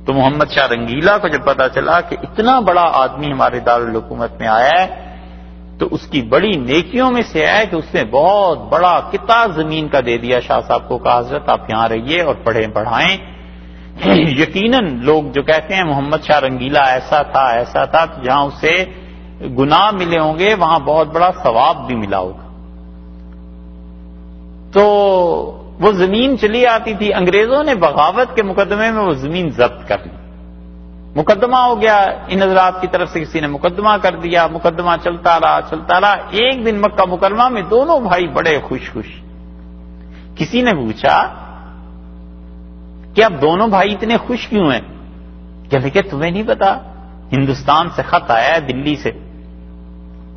تو محمد شاہ رنگیلا کو جب پتا چلا کہ اتنا بڑا آدمی ہمارے دارالحکومت میں آیا ہے، تو اس کی بڑی نیکیوں میں سے ہے کہ اس نے بہت بڑا قطعہ زمین کا دے دیا شاہ صاحب کو، کہا حضرت آپ یہاں رہیے اور پڑھیں پڑھائیں. یقیناً لوگ جو کہتے ہیں محمد شاہ رنگیلا ایسا تھا، تو جہاں اسے گناہ ملے ہوں گے وہاں بہت بڑا ثواب بھی ملا ہوگا. تو وہ زمین چلی آتی تھی. انگریزوں نے بغاوت کے مقدمے میں وہ زمین ضبط کر لی. مقدمہ ہو گیا، ان حضرات کی طرف سے کسی نے مقدمہ کر دیا، مقدمہ چلتا رہا. ایک دن مکہ مکرمہ میں دونوں بھائی بڑے خوش. کسی نے پوچھا کہ اب دونوں بھائی اتنے خوش کیوں ہیں؟ کہ تمہیں نہیں پتا ہندوستان سے خط آیا ہے دلی سے.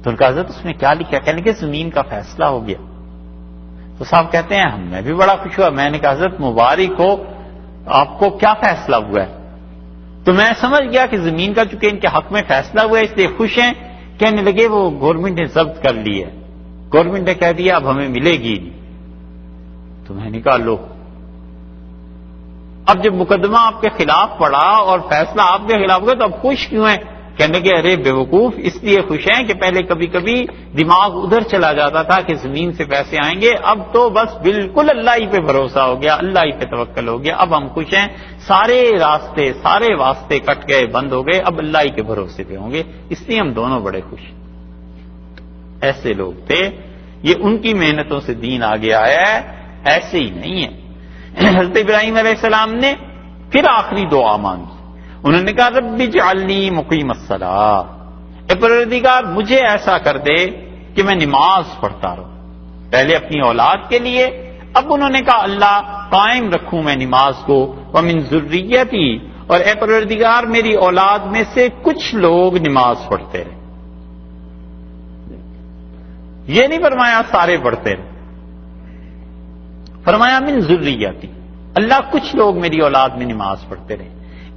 تو ان کا حضرت اس میں کیا لکھا؟ کہنے کہ زمین کا فیصلہ ہو گیا. تو صاحب کہتے ہیں میں بھی بڑا خوش ہوا. میں نے کہا حضرت مبارک ہو، آپ کو کیا فیصلہ ہوا ہے؟ تو میں سمجھ گیا کہ زمین کا چونکہ ان کے حق میں فیصلہ ہوا ہے اس لیے خوش ہیں. کہنے لگے وہ گورنمنٹ نے ضبط کر لی ہے، گورنمنٹ نے کہہ دیا اب ہمیں ملے گی نہیں. تو میں نے کہا لو، اب جب مقدمہ آپ کے خلاف پڑا اور فیصلہ آپ کے خلاف ہوا تو اب خوش کیوں ہیں؟ کہنے کہ ارے بیوقوف، اس لیے خوش ہیں کہ پہلے کبھی کبھی دماغ ادھر چلا جاتا تھا کہ زمین سے پیسے آئیں گے، اب تو بس بالکل اللہ ہی پہ بھروسہ ہو گیا، اللہ ہی پہ توکل ہو گیا، اب ہم خوش ہیں، سارے واسطے کٹ گئے، بند ہو گئے، اب اللہ ہی کے بھروسے پہ ہوں گے، اس لیے ہم دونوں بڑے خوش ہیں۔ ایسے لوگ تھے، یہ ان کی محنتوں سے دین آگے آیا ہے، ایسے ہی نہیں ہے۔ حضرت ابراہیم علیہ السلام نے پھر آخری دعا مانگی، انہوں نے کہا رب اجعلنی مقیم الصلاۃ، اے پروردگار مجھے ایسا کر دے کہ میں نماز پڑھتا رہوں، پہلے اپنی اولاد کے لیے، اب انہوں نے کہا اللہ قائم رکھوں میں نماز کو، ومن ذریتی، اور اے پروردگار میری اولاد میں سے کچھ لوگ نماز پڑھتے رہے، یہ نہیں فرمایا سارے پڑھتے رہے، فرمایا من ذریتی، اللہ کچھ لوگ میری اولاد میں نماز پڑھتے رہے،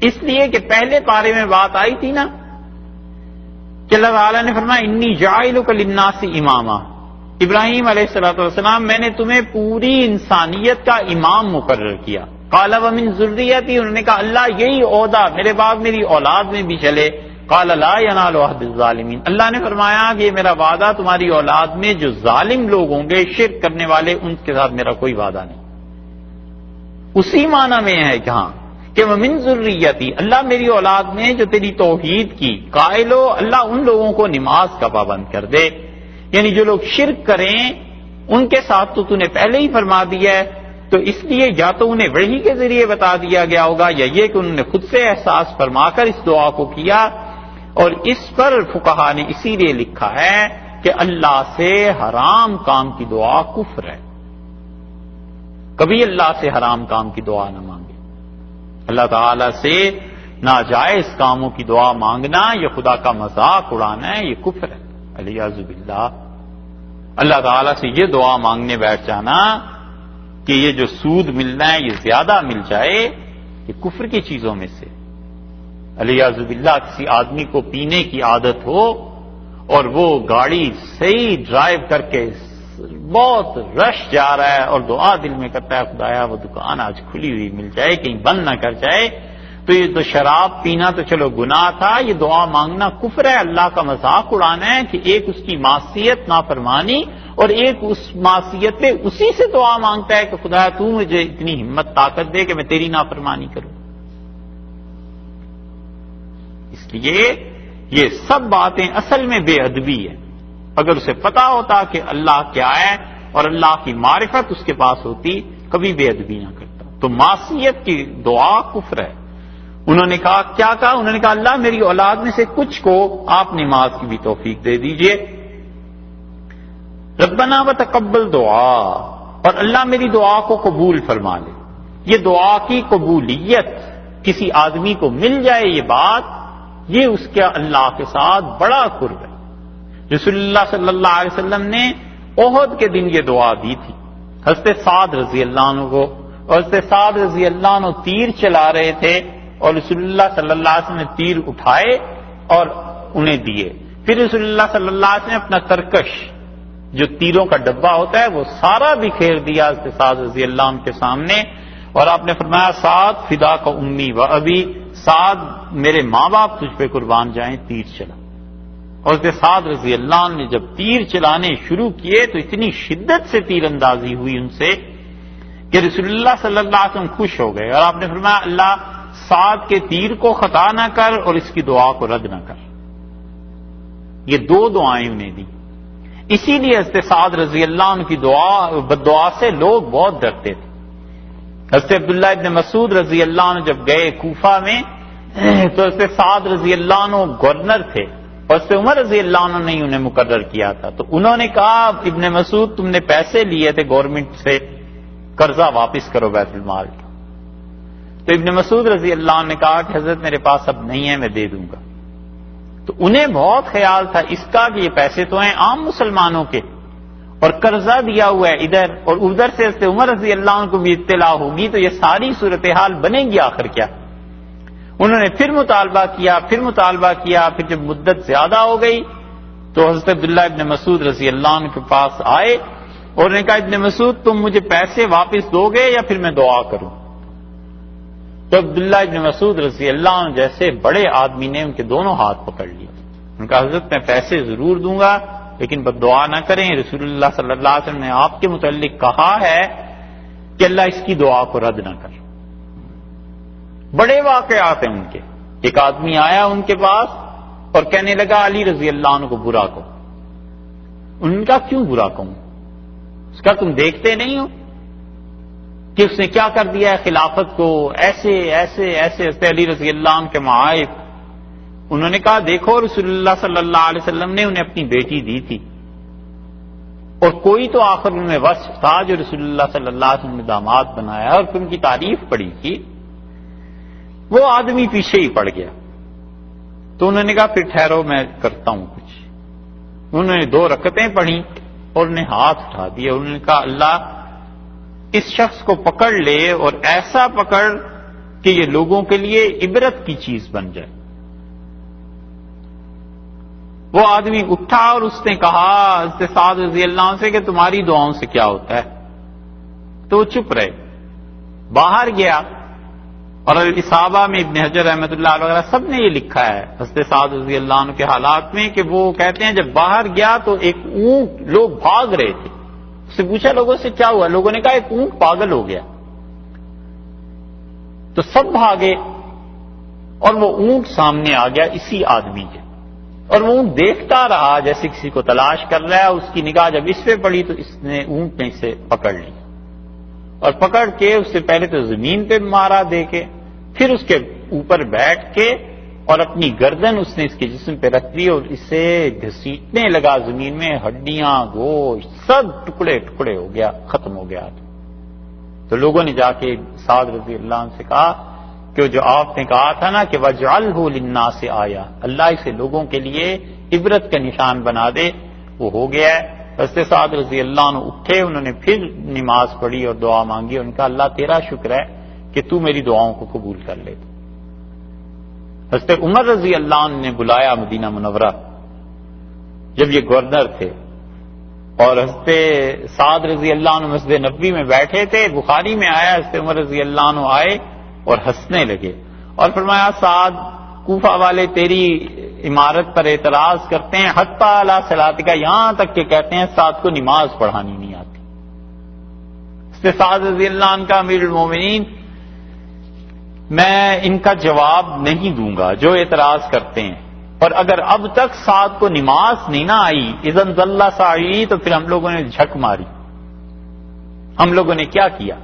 اس لیے کہ پہلے پارے میں بات آئی تھی نا کہ اللہ تعالیٰ نے فرمایا انی جاعلک للناس اماما، ابراہیم علیہ الصلوۃ والسلام میں نے تمہیں پوری انسانیت کا امام مقرر کیا، قال ومن ذریتی، انہوں نے کہا اللہ یہی عہدہ میرے بعد میری اولاد میں بھی چلے، قال لا ینال عہد الظالمین، اللہ نے فرمایا کہ یہ میرا وعدہ تمہاری اولاد میں جو ظالم لوگ ہوں گے، شرک کرنے والے، ان کے ساتھ میرا کوئی وعدہ نہیں۔ اسی معنی میں ہے جہاں کہ ومن ذریتی، اللہ میری اولاد میں جو تیری توحید کی قائل ہو، اللہ ان لوگوں کو نماز کا پابند کر دے، یعنی جو لوگ شرک کریں ان کے ساتھ تو نے پہلے ہی فرما دیا ہے، تو اس لیے یا تو انہیں وحی کے ذریعے بتا دیا گیا ہوگا، یا یہ کہ انہوں نے خود سے احساس فرما کر اس دعا کو کیا، اور اس پر فقہا نے اسی لیے لکھا ہے کہ اللہ سے حرام کام کی دعا کفر ہے، کبھی اللہ سے حرام کام کی دعا نہ مانگے، اللہ تعالی سے ناجائز کاموں کی دعا مانگنا، یہ خدا کا مذاق اڑانا ہے، یہ کفر ہے، الیاذ باللہ۔ اللہ تعالی سے یہ دعا مانگنے بیٹھ جانا کہ یہ جو سود ملنا ہے یہ زیادہ مل جائے، یہ کفر کی چیزوں میں سے، الیاذ باللہ۔ کسی آدمی کو پینے کی عادت ہو اور وہ گاڑی صحیح ڈرائیو کر کے بہت رش جا رہا ہے اور دعا دل میں کرتا ہے خدایا وہ دکان آج کھلی ہوئی مل جائے، کہیں بند نہ کر جائے، تو یہ تو شراب پینا تو چلو گناہ تھا، یہ دعا مانگنا کفر ہے، اللہ کا مذاق اڑانا ہے کہ ایک اس کی معصیت نافرمانی اور ایک اس معصیت پہ اسی سے دعا مانگتا ہے کہ خدایا تو مجھے اتنی ہمت طاقت دے کہ میں تیری نافرمانی کروں۔ اس لیے یہ سب باتیں اصل میں بے ادبی ہے، اگر اسے پتا ہوتا کہ اللہ کیا ہے اور اللہ کی معرفت اس کے پاس ہوتی کبھی بے ادبی نہ کرتا۔ تو معصیت کی دعا کفر ہے۔ انہوں نے کہا کیا کہا؟ انہوں نے کہا اللہ میری اولاد میں سے کچھ کو آپ نماز کی بھی توفیق دے دیجئے، ربنا وتقبل دعا، اور اللہ میری دعا کو قبول فرما لے۔ یہ دعا کی قبولیت کسی آدمی کو مل جائے، یہ بات، یہ اس کا اللہ کے ساتھ بڑا قرب ہے۔ رسول اللہ صلی اللہ علیہ وسلم نے احد کے دن یہ دعا دی تھی حضرت سعد رضی اللہ عنہ کو، اور حضرت سعد رضی اللہ عنہ تیر چلا رہے تھے اور رسول اللہ صلی اللہ علیہ وسلم نے تیر اٹھائے اور انہیں دیے، پھر رسول اللہ صلی اللہ علیہ وسلم نے اپنا ترکش جو تیروں کا ڈبہ ہوتا ہے وہ سارا بکھیر دیا حضرت سعد رضی اللہ عنہ کے سامنے، اور آپ نے فرمایا سعد فدا کا امی و ابی، سعد میرے ماں باپ تجھ پہ قربان جائیں، تیر چلا۔ اور حضرت سعد رضی اللہ عنہ نے جب تیر چلانے شروع کیے تو اتنی شدت سے تیر اندازی ہوئی ان سے کہ رسول اللہ صلی اللہ علیہ وسلم خوش ہو گئے، اور آپ نے فرمایا اللہ سعد کے تیر کو خطا نہ کر اور اس کی دعا کو رد نہ کر۔ یہ دو دعائیں انہیں دی، اسی لیے حضرت سعد رضی اللہ عنہ کی دعا سے لوگ بہت ڈرتے تھے۔ حضرت عبداللہ ابن مسعود رضی اللہ عنہ جب گئے کوفہ میں تو حضرت سعد رضی اللہ عنہ گورنر تھے اور حضرت عمر رضی اللہ عنہ نے انہیں مقرر کیا تھا، تو انہوں نے کہا ابن مسعود تم نے پیسے لیے تھے گورنمنٹ سے، قرضہ واپس کرو بیت المال کا۔ تو ابن مسعود رضی اللہ عنہ نے کہا کہ حضرت میرے پاس اب نہیں ہے، میں دے دوں گا۔ تو انہیں بہت خیال تھا اس کا کہ یہ پیسے تو ہیں عام مسلمانوں کے اور قرضہ دیا ہوا ہے ادھر، اور ادھر سے حضرت عمر رضی اللہ عنہ کو بھی اطلاع ہوگی تو یہ ساری صورتحال بنے گی آخر کیا۔ انہوں نے پھر مطالبہ کیا، پھر جب مدت زیادہ ہو گئی تو حضرت عبداللہ ابن مسعود رضی اللہ عنہ کے پاس آئے اور نے کہا ابن مسعود تم مجھے پیسے واپس دو گے یا پھر میں دعا کروں؟ تو عبداللہ ابن مسعود رضی اللہ عنہ جیسے بڑے آدمی نے ان کے دونوں ہاتھ پکڑ لیے. ان کا حضرت میں پیسے ضرور دوں گا لیکن بد دعا نہ کریں، رسول اللہ صلی اللہ علیہ وسلم نے آپ کے متعلق کہا ہے کہ اللہ اس کی دعا کو رد نہ کر. بڑے واقعات ہیں ان کے. ایک آدمی آیا ان کے پاس اور کہنے لگا علی رضی اللہ عنہ کو برا کہو. ان کا کیوں برا کہوں؟ اس کا تم دیکھتے نہیں ہو کہ اس نے کیا کر دیا ہے خلافت کو، ایسے ایسے ایسے ایسے علی رضی اللہ عنہ کے معائب. انہوں نے کہا دیکھو رسول اللہ صلی اللہ علیہ وسلم نے انہیں اپنی بیٹی دی تھی اور کوئی تو آخر ان میں وصف تھا جو رسول اللہ صلی اللہ علیہ وسلم نے داماد بنایا اور پھر ان کی تعریف پڑی تھی. وہ آدمی پیچھے ہی پڑ گیا. تو انہوں نے کہا پھر ٹھہرو میں کرتا ہوں کچھ. انہوں نے 2 رکعتیں پڑھی اور انہیں ہاتھ اٹھا دیا. انہوں نے کہا اللہ اس شخص کو پکڑ لے اور ایسا پکڑ کہ یہ لوگوں کے لیے عبرت کی چیز بن جائے. وہ آدمی اٹھا اور اس نے کہا حضرت سعد رضی اللہ عنہ سے کہ تمہاری دعاؤں سے کیا ہوتا ہے؟ تو وہ چپ رہے. باہر گیا اور اصحابہ میں ابن حجر رحمۃ اللہ علیہ وغیرہ سب نے یہ لکھا ہے حضرت سعد رضی اللہ عنہ کے حالات میں کہ وہ کہتے ہیں جب باہر گیا تو ایک اونٹ، لوگ بھاگ رہے تھے. اس سے پوچھا لوگوں سے کیا ہوا؟ لوگوں نے کہا ایک اونٹ پاگل ہو گیا. تو سب بھاگے اور وہ اونٹ سامنے آ گیا اسی آدمی کے، اور وہ اونٹ دیکھتا رہا جیسے کسی کو تلاش کر رہا ہے. اس کی نگاہ جب اس پہ پڑی تو اس نے اونٹ نے اسے پکڑ لی اور پکڑ کے اس سے پہلے تو زمین پہ مارا دے کے، پھر اس کے اوپر بیٹھ کے اور اپنی گردن اس نے اس کے جسم پہ رکھ دی اور اسے گھسیٹنے لگا زمین میں. ہڈیاں گوشت سب ٹکڑے ٹکڑے ہو گیا، ختم ہو گیا. تو لوگوں نے جا کے سعد رضی اللہ عنہ سے کہا کہ جو آپ نے کہا تھا نا کہ وَاجْعَلْهُ لِلنَّاسِ آیَةً، اللہ اسے لوگوں کے لیے عبرت کا نشان بنا دے، وہ ہو گیا ہے. حضرت سعد رضی اللہ عنہ اٹھے، انہوں نے پھر نماز پڑھی اور دعا مانگی. ان کا اللہ تیرا شکر ہے کہ تو میری دعاؤں کو قبول کر لے. حضرت عمر رضی اللہ عنہ نے بلایا مدینہ منورہ جب یہ گورنر تھے، اور حضرت سعد رضی اللہ عنہ مسجد نبوی میں بیٹھے تھے. بخاری میں آیا حضرت عمر رضی اللہ عنہ آئے اور ہنسنے لگے اور فرمایا سعد کوفہ والے تیری عمارت پر اعتراض کرتے ہیں حتی علی صلاتک، یہاں تک کہ کہتے ہیں سعد کو نماز پڑھانی نہیں آتی. حضرت سعد رضی اللہ عنہ کا امیر المومنین میں ان کا جواب نہیں دوں گا جو اعتراض کرتے ہیں، اور اگر اب تک سعد کو نماز نہیں نہ آئی اذن ضل سعی، تو پھر ہم لوگوں نے جھک ماری. ہم لوگوں نے کیا کیا؟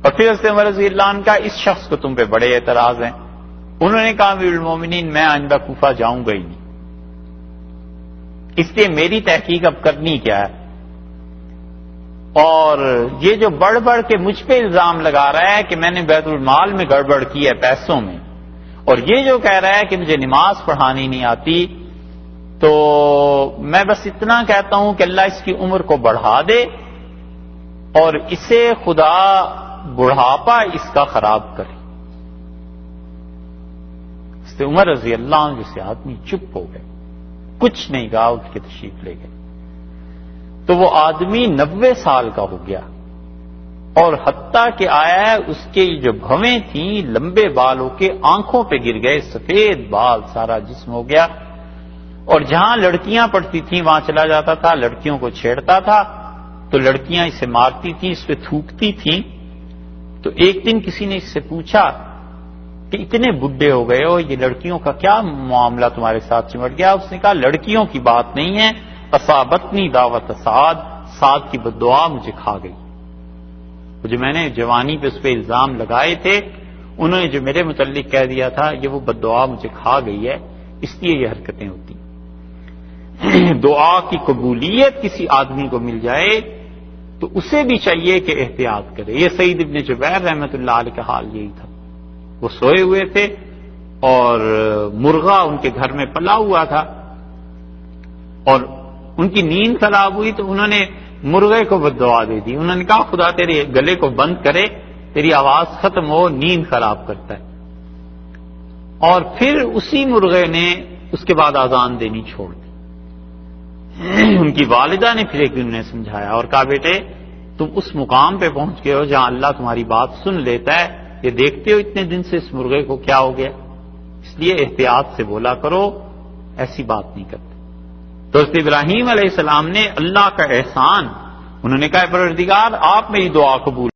اور پھر حضرت عمر رضی اللہ عنہ کا اس شخص کو تم پہ بڑے اعتراض ہیں. انہوں نے کہا امیر المومنین میں آئندہ کوفہ جاؤں گا ہی نہیں، اس لیے میری تحقیق اب کرنی کیا ہے. اور یہ جو بڑھ بڑھ کے مجھ پہ الزام لگا رہا ہے کہ میں نے بیت المال میں گڑبڑ کی ہے پیسوں میں، اور یہ جو کہہ رہا ہے کہ مجھے نماز پڑھانی نہیں آتی، تو میں بس اتنا کہتا ہوں کہ اللہ اس کی عمر کو بڑھا دے اور اسے خدا بڑھاپا اس کا خراب کرے. حضرت عمر رضی اللہ عنہ جیسے آدمی چپ ہو گئے، کچھ نہیں کہا، اٹھ کے تشریف لے گئے. تو وہ آدمی 90 سال کا ہو گیا اور حتیٰ کہ آیا ہے اس کے جو بھویں تھیں لمبے بال ہو کے آنکھوں پہ گر گئے، سفید بال، سارا جسم ہو گیا. اور جہاں لڑکیاں پڑھتی تھیں وہاں چلا جاتا تھا، لڑکیوں کو چھیڑتا تھا تو لڑکیاں اسے مارتی تھیں، اس پہ تھوکتی تھیں. تو ایک دن کسی نے اس سے پوچھا کہ اتنے بڈھے ہو گئے ہو، یہ لڑکیوں کا کیا معاملہ تمہارے ساتھ چمٹ گیا؟ اس نے کہا لڑکیوں کی بات نہیں ہے، اصابتنی دعوت سعد، سعد کی بددعا مجھے کھا گئی. جو میں نے جوانی پہ اس پہ الزام لگائے تھے، انہوں نے جو میرے متعلق کہہ دیا تھا یہ وہ بددعا مجھے کھا گئی ہے، اس لیے یہ حرکتیں ہوتی. دعا کی قبولیت کسی آدمی کو مل جائے تو اسے بھی چاہیے کہ احتیاط کرے. یہ سعید ابن جبیر رحمۃ اللہ علیہ کا حال یہی تھا. وہ سوئے ہوئے تھے اور مرغا ان کے گھر میں پلا ہوا تھا اور ان کی نیند خراب ہوئی تو انہوں نے مرغے کو بددعا دے دی. انہوں نے کہا خدا تیرے گلے کو بند کرے، تیری آواز ختم ہو، نیند خراب کرتا ہے. اور پھر اسی مرغے نے اس کے بعد اذان دینی چھوڑ دی. ان کی والدہ نے پھر ایک دن انہیں سمجھایا اور کہا بیٹے تم اس مقام پہ پہنچ گئے ہو جہاں اللہ تمہاری بات سن لیتا ہے، یہ دیکھتے ہو اتنے دن سے اس مرغے کو کیا ہو گیا، اس لیے احتیاط سے بولا کرو، ایسی بات نہیں کرتے۔ تو حضرت ابراہیم علیہ السلام نے اللہ کا احسان، انہوں نے کہا پروردگار آپ میری دعا قبول